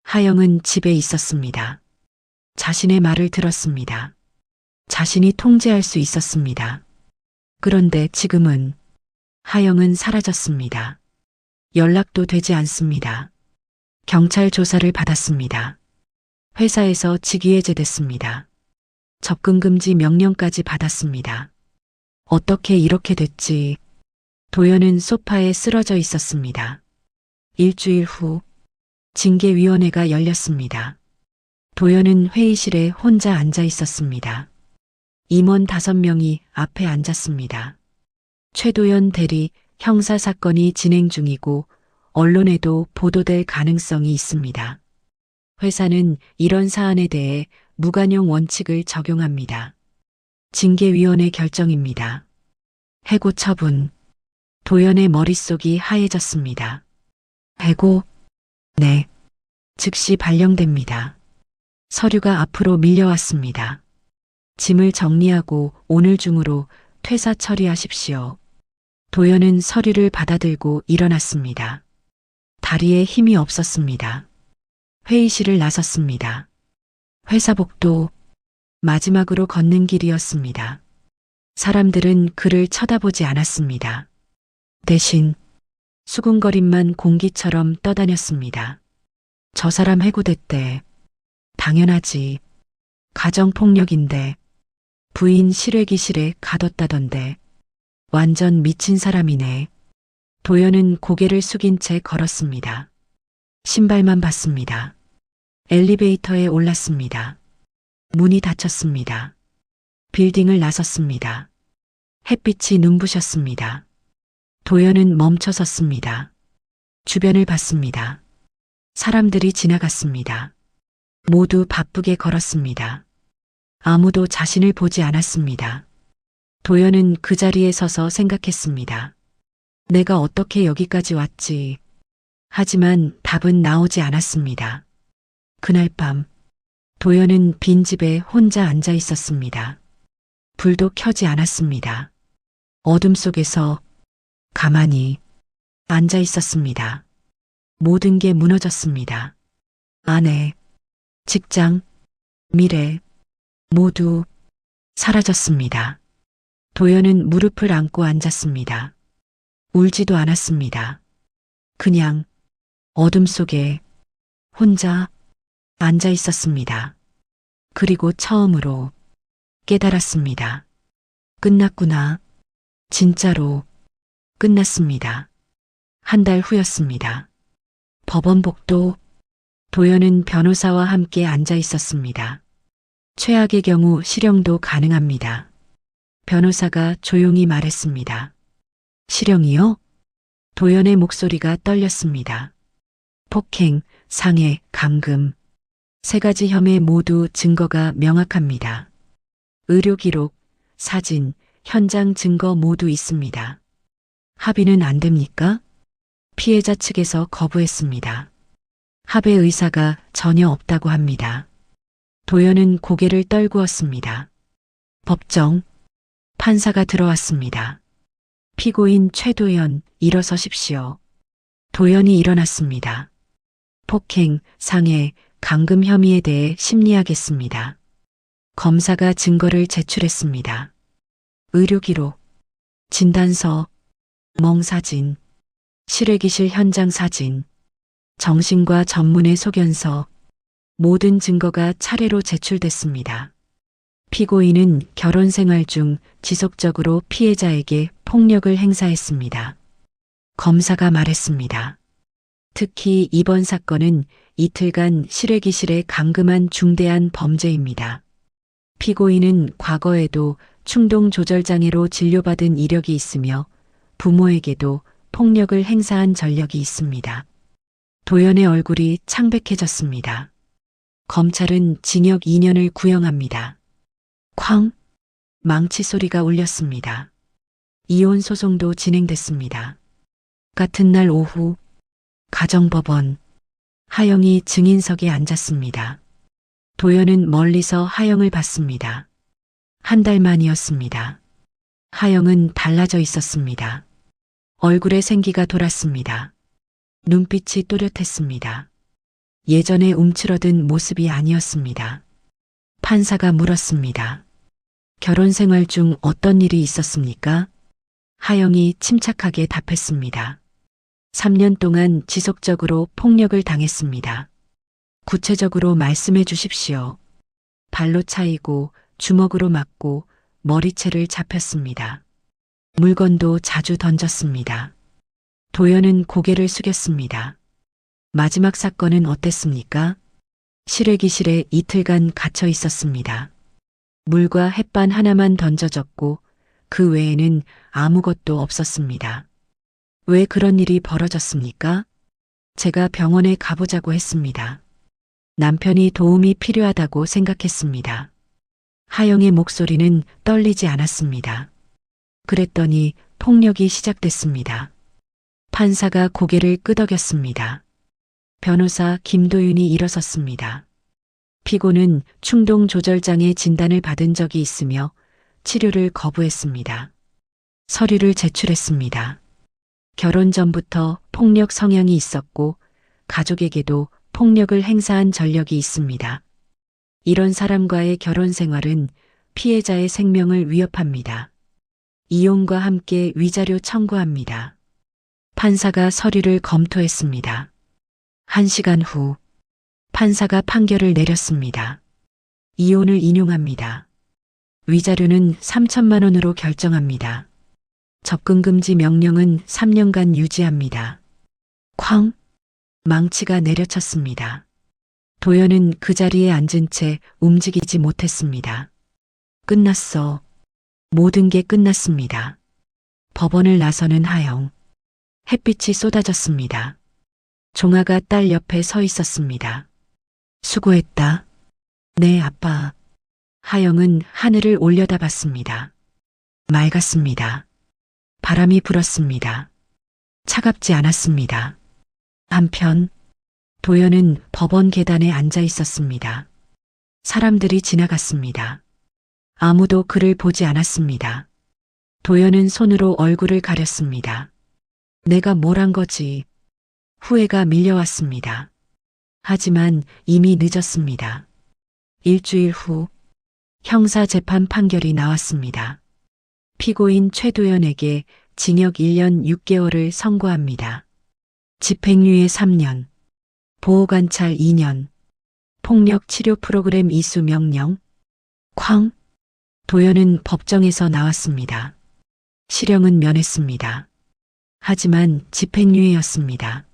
하영은 집에 있었습니다. 자신의 말을 들었습니다. 자신이 통제할 수 있었습니다. 그런데 지금은 하영은 사라졌습니다. 연락도 되지 않습니다. 경찰 조사를 받았습니다. 회사에서 직위해제됐습니다. 접근금지 명령까지 받았습니다. 어떻게 이렇게 됐지? 도연은 소파에 쓰러져 있었습니다. 일주일 후 징계위원회가 열렸습니다. 도연은 회의실에 혼자 앉아 있었습니다. 임원 5명이 앞에 앉았습니다. 최도연 대리 형사사건이 진행 중이고 언론에도 보도될 가능성이 있습니다. 회사는 이런 사안에 대해 무관용 원칙을 적용합니다. 징계위원회 결정입니다. 해고 처분. 도연의 머릿속이 하얘졌습니다. 해고? 네. 즉시 발령됩니다. 서류가 앞으로 밀려왔습니다. 짐을 정리하고 오늘 중으로 퇴사 처리하십시오. 도연은 서류를 받아들고 일어났습니다. 다리에 힘이 없었습니다. 회의실을 나섰습니다. 회사 복도, 마지막으로 걷는 길이었습니다. 사람들은 그를 쳐다보지 않았습니다. 대신 수군거림만 공기처럼 떠다녔습니다. 저 사람 해고됐대. 당연하지. 가정폭력인데 부인 실외기실에 가뒀다던데. 완전 미친 사람이네. 도연은 고개를 숙인 채 걸었습니다. 신발만 봤습니다. 엘리베이터에 올랐습니다. 문이 닫혔습니다. 빌딩을 나섰습니다. 햇빛이 눈부셨습니다. 도연은 멈춰 섰습니다. 주변을 봤습니다. 사람들이 지나갔습니다. 모두 바쁘게 걸었습니다. 아무도 자신을 보지 않았습니다. 도연은 그 자리에 서서 생각했습니다. 내가 어떻게 여기까지 왔지? 하지만 답은 나오지 않았습니다. 그날 밤, 도연은 빈집에 혼자 앉아 있었습니다. 불도 켜지 않았습니다. 어둠 속에서 가만히 앉아 있었습니다. 모든 게 무너졌습니다. 아내, 직장, 미래, 모두 사라졌습니다. 도연은 무릎을 안고 앉았습니다. 울지도 않았습니다. 그냥 어둠 속에 혼자 앉아 있었습니다. 그리고 처음으로 깨달았습니다. 끝났구나. 진짜로 끝났습니다. 한 달 후였습니다. 법원 복도. 도연은 변호사와 함께 앉아 있었습니다. 최악의 경우 실형도 가능합니다. 변호사가 조용히 말했습니다. 실형이요? 도연의 목소리가 떨렸습니다. 폭행, 상해, 감금. 세 가지 혐의 모두 증거가 명확합니다. 의료 기록, 사진, 현장 증거 모두 있습니다. 합의는 안 됩니까? 피해자 측에서 거부했습니다. 합의 의사가 전혀 없다고 합니다. 도연은 고개를 떨구었습니다. 법정, 판사가 들어왔습니다. 피고인 최도연, 일어서십시오. 도연이 일어났습니다. 폭행, 상해, 감금 혐의에 대해 심리하겠습니다. 검사가 증거를 제출했습니다. 의료 기록, 진단서, 멍사진, 실외기실 현장 사진, 정신과 전문의 소견서, 모든 증거가 차례로 제출됐습니다. 피고인은 결혼 생활 중 지속적으로 피해자에게 폭력을 행사했습니다. 검사가 말했습니다. 특히 이번 사건은 이틀간 실외기실에 감금한 중대한 범죄입니다. 피고인은 과거에도 충동 조절 장애로 진료받은 이력이 있으며 부모에게도 폭력을 행사한 전력이 있습니다. 도연의 얼굴이 창백해졌습니다. 검찰은 징역 2년을 구형합니다. 쾅! 망치 소리가 울렸습니다. 이혼 소송도 진행됐습니다. 같은 날 오후, 가정법원, 하영이 증인석에 앉았습니다. 도연은 멀리서 하영을 봤습니다. 한 달 만이었습니다. 하영은 달라져 있었습니다. 얼굴에 생기가 돌았습니다. 눈빛이 또렷했습니다. 예전에 움츠러든 모습이 아니었습니다. 판사가 물었습니다. 결혼 생활 중 어떤 일이 있었습니까? 하영이 침착하게 답했습니다. 3년 동안 지속적으로 폭력을 당했습니다. 구체적으로 말씀해 주십시오. 발로 차이고 주먹으로 맞고 머리채를 잡혔습니다. 물건도 자주 던졌습니다. 도연은 고개를 숙였습니다. 마지막 사건은 어땠습니까? 실외기실에 이틀간 갇혀 있었습니다. 물과 햇반 하나만 던져졌고 그 외에는 아무것도 없었습니다. 왜 그런 일이 벌어졌습니까? 제가 병원에 가보자고 했습니다. 남편이 도움이 필요하다고 생각했습니다. 하영의 목소리는 떨리지 않았습니다. 그랬더니 폭력이 시작됐습니다. 판사가 고개를 끄덕였습니다. 변호사 김도윤이 일어섰습니다. 피고는 충동조절장애 진단을 받은 적이 있으며 치료를 거부했습니다. 서류를 제출했습니다. 결혼 전부터 폭력 성향이 있었고 가족에게도 폭력을 행사한 전력이 있습니다. 이런 사람과의 결혼 생활은 피해자의 생명을 위협합니다. 이혼과 함께 위자료 청구합니다. 판사가 서류를 검토했습니다. 1시간 후 판사가 판결을 내렸습니다. 이혼을 인용합니다. 위자료는 3천만 원으로 결정합니다. 접근금지 명령은 3년간 유지합니다. 쾅! 망치가 내려쳤습니다. 도연은 그 자리에 앉은 채 움직이지 못했습니다. 끝났어. 모든 게 끝났습니다. 법원을 나서는 하영. 햇빛이 쏟아졌습니다. 종아가 딸 옆에 서 있었습니다. 수고했다. 네, 아빠. 하영은 하늘을 올려다봤습니다. 맑았습니다. 바람이 불었습니다. 차갑지 않았습니다. 한편 도연은 법원 계단에 앉아 있었습니다. 사람들이 지나갔습니다. 아무도 그를 보지 않았습니다. 도연은 손으로 얼굴을 가렸습니다. 내가 뭘 한 거지? 후회가 밀려왔습니다. 하지만 이미 늦었습니다. 일주일 후 형사재판 판결이 나왔습니다. 피고인 최도연에게 징역 1년 6개월을 선고합니다. 집행유예 3년, 보호관찰 2년, 폭력치료 프로그램 이수 명령, 쾅! 도연은 법정에서 나왔습니다. 실형은 면했습니다. 하지만 집행유예였습니다.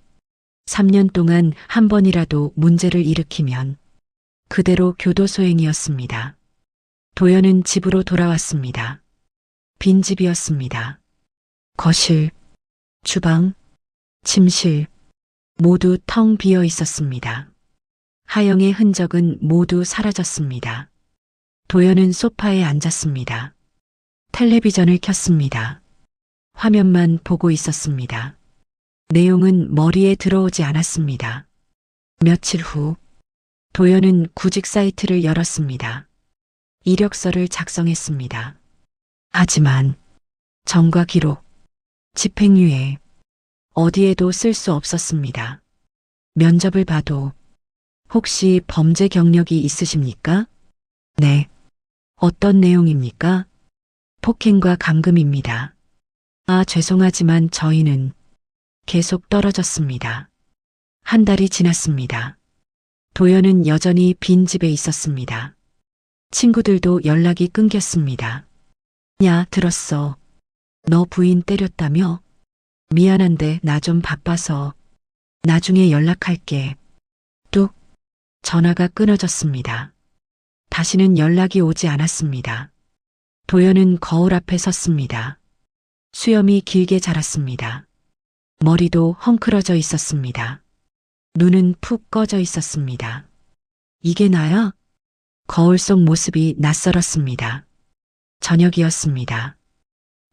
3년 동안 한 번이라도 문제를 일으키면 그대로 교도소행이었습니다. 도연은 집으로 돌아왔습니다. 빈집이었습니다. 거실, 주방, 침실 모두 텅 비어 있었습니다. 하영의 흔적은 모두 사라졌습니다. 도연은 소파에 앉았습니다. 텔레비전을 켰습니다. 화면만 보고 있었습니다. 내용은 머리에 들어오지 않았습니다. 며칠 후 도연은 구직 사이트를 열었습니다. 이력서를 작성했습니다. 하지만 전과 기록, 집행유예, 어디에도 쓸 수 없었습니다. 면접을 봐도 혹시 범죄 경력이 있으십니까? 네. 어떤 내용입니까? 폭행과 감금입니다. 아, 죄송하지만 저희는 계속 떨어졌습니다. 한 달이 지났습니다. 도연은 여전히 빈집에 있었습니다. 친구들도 연락이 끊겼습니다. 야, 들었어. 너 부인 때렸다며? 미안한데 나 좀 바빠서 나중에 연락할게. 뚝. 전화가 끊어졌습니다. 다시는 연락이 오지 않았습니다. 도연은 거울 앞에 섰습니다. 수염이 길게 자랐습니다. 머리도 헝클어져 있었습니다. 눈은 푹 꺼져 있었습니다. 이게 나야? 거울 속 모습이 낯설었습니다. 저녁이었습니다.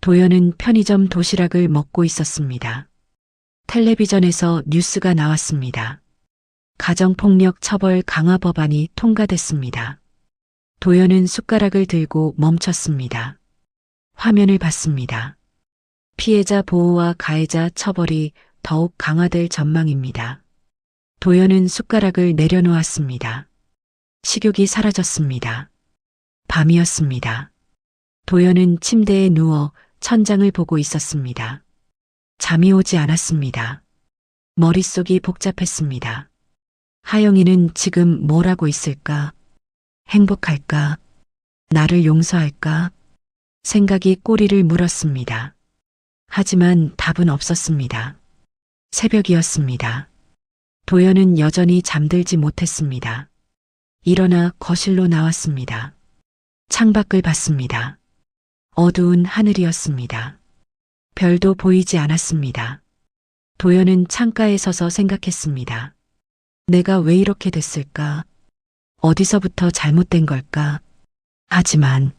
도연은 편의점 도시락을 먹고 있었습니다. 텔레비전에서 뉴스가 나왔습니다. 가정폭력 처벌 강화 법안이 통과됐습니다. 도연은 숟가락을 들고 멈췄습니다. 화면을 봤습니다. 피해자 보호와 가해자 처벌이 더욱 강화될 전망입니다. 도연은 숟가락을 내려놓았습니다. 식욕이 사라졌습니다. 밤이었습니다. 도연은 침대에 누워 천장을 보고 있었습니다. 잠이 오지 않았습니다. 머릿속이 복잡했습니다. 하영이는 지금 뭘 하고 있을까? 행복할까? 나를 용서할까? 생각이 꼬리를 물었습니다. 하지만 답은 없었습니다. 새벽이었습니다. 도연은 여전히 잠들지 못했습니다. 일어나 거실로 나왔습니다. 창밖을 봤습니다. 어두운 하늘이었습니다. 별도 보이지 않았습니다. 도연은 창가에 서서 생각했습니다. 내가 왜 이렇게 됐을까? 어디서부터 잘못된 걸까? 하지만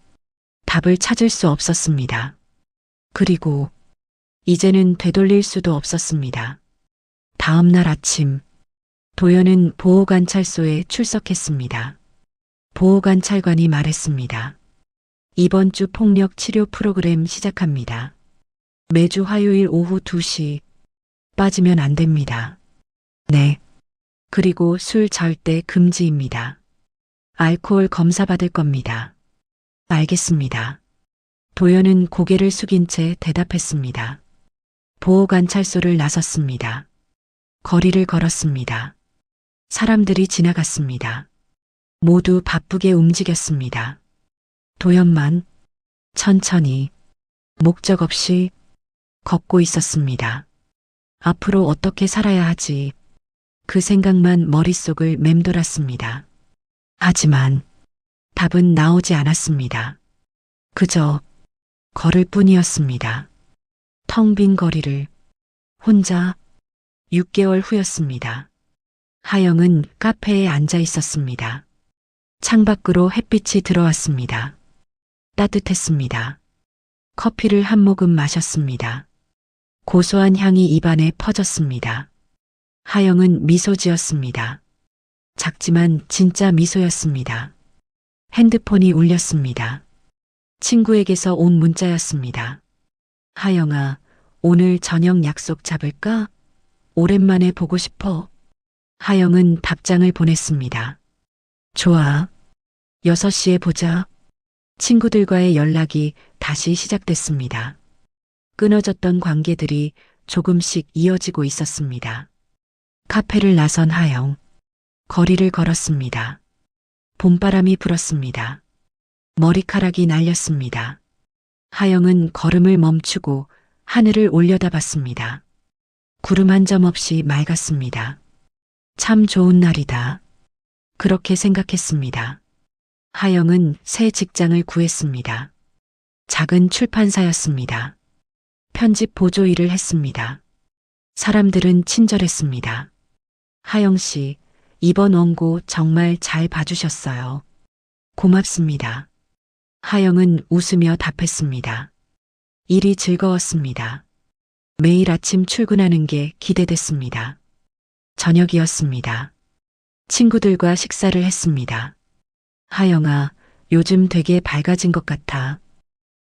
답을 찾을 수 없었습니다. 그리고 이제는 되돌릴 수도 없었습니다. 다음 날 아침, 도연은 보호관찰소에 출석했습니다. 보호관찰관이 말했습니다. 이번 주 폭력 치료 프로그램 시작합니다. 매주 화요일 오후 2시. 빠지면 안 됩니다. 네. 그리고 술 절대 금지입니다. 알코올 검사 받을 겁니다. 알겠습니다. 도연은 고개를 숙인 채 대답했습니다. 보호관찰소를 나섰습니다. 거리를 걸었습니다. 사람들이 지나갔습니다. 모두 바쁘게 움직였습니다. 도연만 천천히 목적 없이 걷고 있었습니다. 앞으로 어떻게 살아야 하지? 그 생각만 머릿속을 맴돌았습니다. 하지만 답은 나오지 않았습니다. 그저 걸을 뿐이었습니다. 텅 빈 거리를 혼자 6개월 후였습니다. 하영은 카페에 앉아 있었습니다. 창밖으로 햇빛이 들어왔습니다. 따뜻했습니다. 커피를 한 모금 마셨습니다. 고소한 향이 입안에 퍼졌습니다. 하영은 미소 지었습니다. 작지만 진짜 미소였습니다. 핸드폰이 울렸습니다. 친구에게서 온 문자였습니다. 하영아, 오늘 저녁 약속 잡을까? 오랜만에 보고 싶어. 하영은 답장을 보냈습니다. 좋아. 6시에 보자. 친구들과의 연락이 다시 시작됐습니다. 끊어졌던 관계들이 조금씩 이어지고 있었습니다. 카페를 나선 하영. 거리를 걸었습니다. 봄바람이 불었습니다. 머리카락이 날렸습니다. 하영은 걸음을 멈추고 하늘을 올려다봤습니다. 구름 한 점 없이 맑았습니다. 참 좋은 날이다. 그렇게 생각했습니다. 하영은 새 직장을 구했습니다. 작은 출판사였습니다. 편집 보조 일을 했습니다. 사람들은 친절했습니다. 하영 씨, 이번 원고 정말 잘 봐주셨어요. 고맙습니다. 하영은 웃으며 답했습니다. 일이 즐거웠습니다. 매일 아침 출근하는 게 기대됐습니다. 저녁이었습니다. 친구들과 식사를 했습니다. 하영아, 요즘 되게 밝아진 것 같아.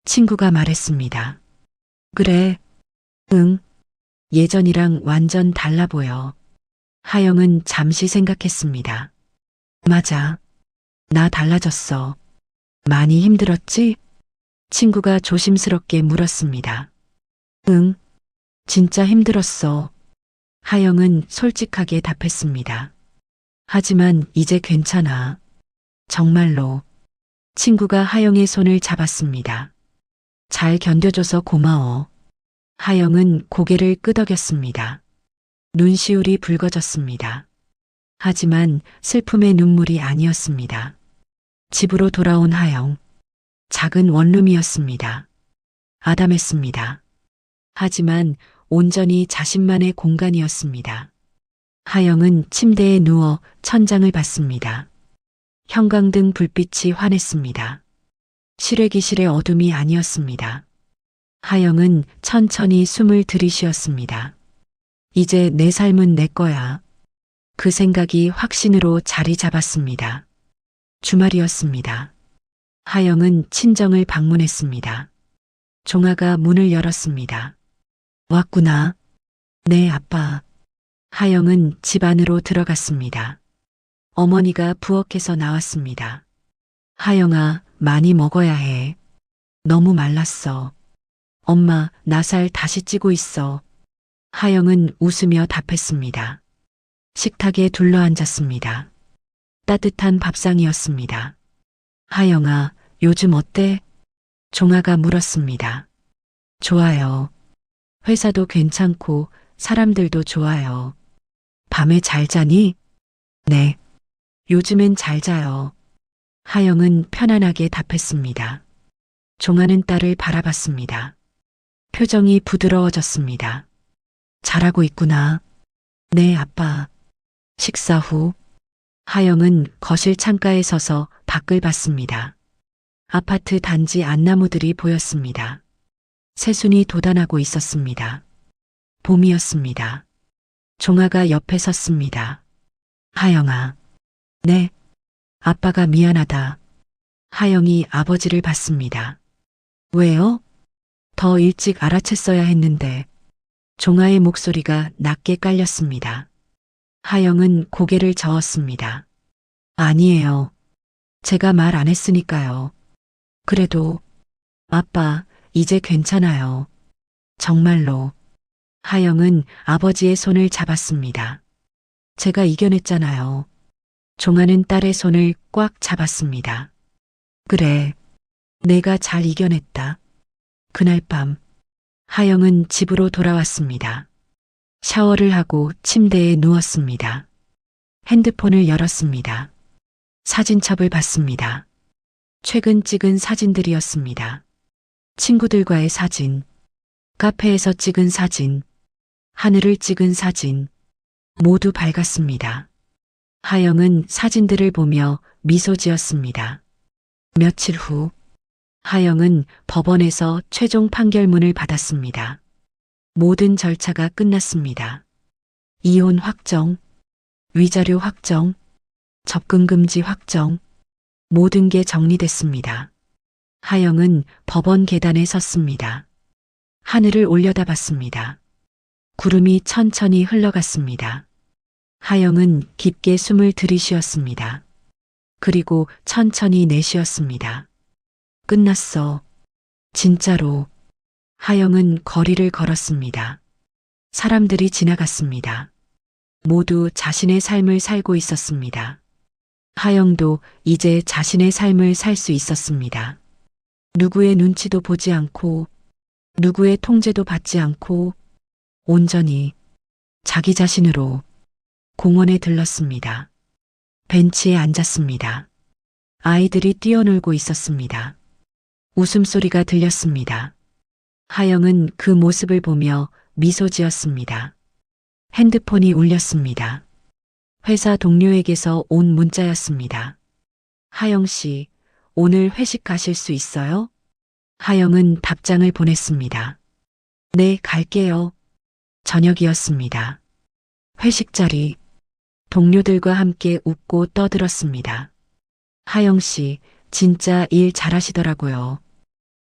친구가 말했습니다. 그래, 응. 예전이랑 완전 달라 보여. 하영은 잠시 생각했습니다. 맞아. 나 달라졌어. 많이 힘들었지? 친구가 조심스럽게 물었습니다. 응, 진짜 힘들었어. 하영은 솔직하게 답했습니다. 하지만 이제 괜찮아. 정말로. 친구가 하영의 손을 잡았습니다. 잘 견뎌줘서 고마워. 하영은 고개를 끄덕였습니다. 눈시울이 붉어졌습니다. 하지만 슬픔의 눈물이 아니었습니다. 집으로 돌아온 하영. 작은 원룸이었습니다. 아담했습니다. 하지만 온전히 자신만의 공간이었습니다. 하영은 침대에 누워 천장을 봤습니다. 형광등 불빛이 환했습니다. 실외기실의 어둠이 아니었습니다. 하영은 천천히 숨을 들이쉬었습니다. 이제 내 삶은 내 거야. 그 생각이 확신으로 자리 잡았습니다. 주말이었습니다. 하영은 친정을 방문했습니다. 종아가 문을 열었습니다. 왔구나. 네, 아빠. 하영은 집 안으로 들어갔습니다. 어머니가 부엌에서 나왔습니다. 하영아, 많이 먹어야 해. 너무 말랐어. 엄마, 나 살 다시 찌고 있어. 하영은 웃으며 답했습니다. 식탁에 둘러앉았습니다. 따뜻한 밥상이었습니다. 하영아, 요즘 어때? 종아가 물었습니다. 좋아요. 회사도 괜찮고 사람들도 좋아요. 밤에 잘 자니? 네. 요즘엔 잘 자요. 하영은 편안하게 답했습니다. 종아는 딸을 바라봤습니다. 표정이 부드러워졌습니다. 잘하고 있구나. 네, 아빠. 식사 후 하영은 거실 창가에 서서 밖을 봤습니다. 아파트 단지 안나무들이 보였습니다. 새순이 돋아나고 있었습니다. 봄이었습니다. 종아가 옆에 섰습니다. 하영아. 네. 아빠가 미안하다. 하영이 아버지를 봤습니다. 왜요? 더 일찍 알아챘어야 했는데. 종아의 목소리가 낮게 깔렸습니다. 하영은 고개를 저었습니다. 아니에요. 제가 말 안 했으니까요. 그래도 아빠, 이제 괜찮아요. 정말로. 하영은 아버지의 손을 잡았습니다. 제가 이겨냈잖아요. 종아는 딸의 손을 꽉 잡았습니다. 그래, 내가 잘 이겨냈다. 그날 밤, 하영은 집으로 돌아왔습니다. 샤워를 하고 침대에 누웠습니다. 핸드폰을 열었습니다. 사진첩을 봤습니다. 최근 찍은 사진들이었습니다. 친구들과의 사진, 카페에서 찍은 사진, 하늘을 찍은 사진, 모두 밝았습니다. 하영은 사진들을 보며 미소 지었습니다. 며칠 후, 하영은 법원에서 최종 판결문을 받았습니다. 모든 절차가 끝났습니다. 이혼 확정, 위자료 확정, 접근금지 확정, 모든 게 정리됐습니다. 하영은 법원 계단에 섰습니다. 하늘을 올려다봤습니다. 구름이 천천히 흘러갔습니다. 하영은 깊게 숨을 들이쉬었습니다. 그리고 천천히 내쉬었습니다. 끝났어. 진짜로. 하영은 거리를 걸었습니다. 사람들이 지나갔습니다. 모두 자신의 삶을 살고 있었습니다. 하영도 이제 자신의 삶을 살 수 있었습니다. 누구의 눈치도 보지 않고, 누구의 통제도 받지 않고, 온전히 자기 자신으로 공원에 들렀습니다. 벤치에 앉았습니다. 아이들이 뛰어놀고 있었습니다. 웃음소리가 들렸습니다. 하영은 그 모습을 보며 미소 지었습니다. 핸드폰이 울렸습니다. 회사 동료에게서 온 문자였습니다. 하영 씨, 오늘 회식 가실 수 있어요? 하영은 답장을 보냈습니다. 네, 갈게요. 저녁이었습니다. 회식 자리, 동료들과 함께 웃고 떠들었습니다. 하영 씨, 진짜 일 잘하시더라고요.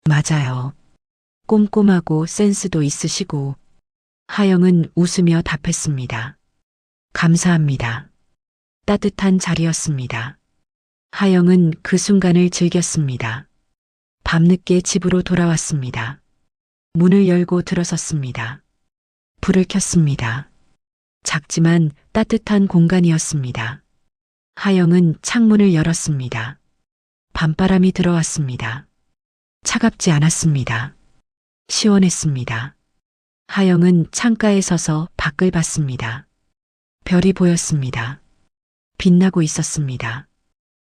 맞아요. 꼼꼼하고 센스도 있으시고. 하영은 웃으며 답했습니다. 감사합니다. 따뜻한 자리였습니다. 하영은 그 순간을 즐겼습니다. 밤늦게 집으로 돌아왔습니다. 문을 열고 들어섰습니다. 불을 켰습니다. 작지만 따뜻한 공간이었습니다. 하영은 창문을 열었습니다. 밤바람이 들어왔습니다. 차갑지 않았습니다. 시원했습니다. 하영은 창가에 서서 밖을 봤습니다. 별이 보였습니다. 빛나고 있었습니다.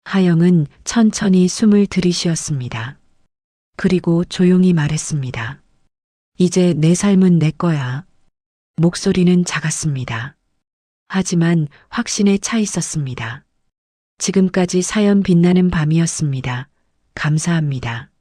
하영은 천천히 숨을 들이쉬었습니다. 그리고 조용히 말했습니다. 이제 내 삶은 내 거야. 목소리는 작았습니다. 하지만 확신에 차 있었습니다. 지금까지 사연 빛나는 밤이었습니다. 감사합니다.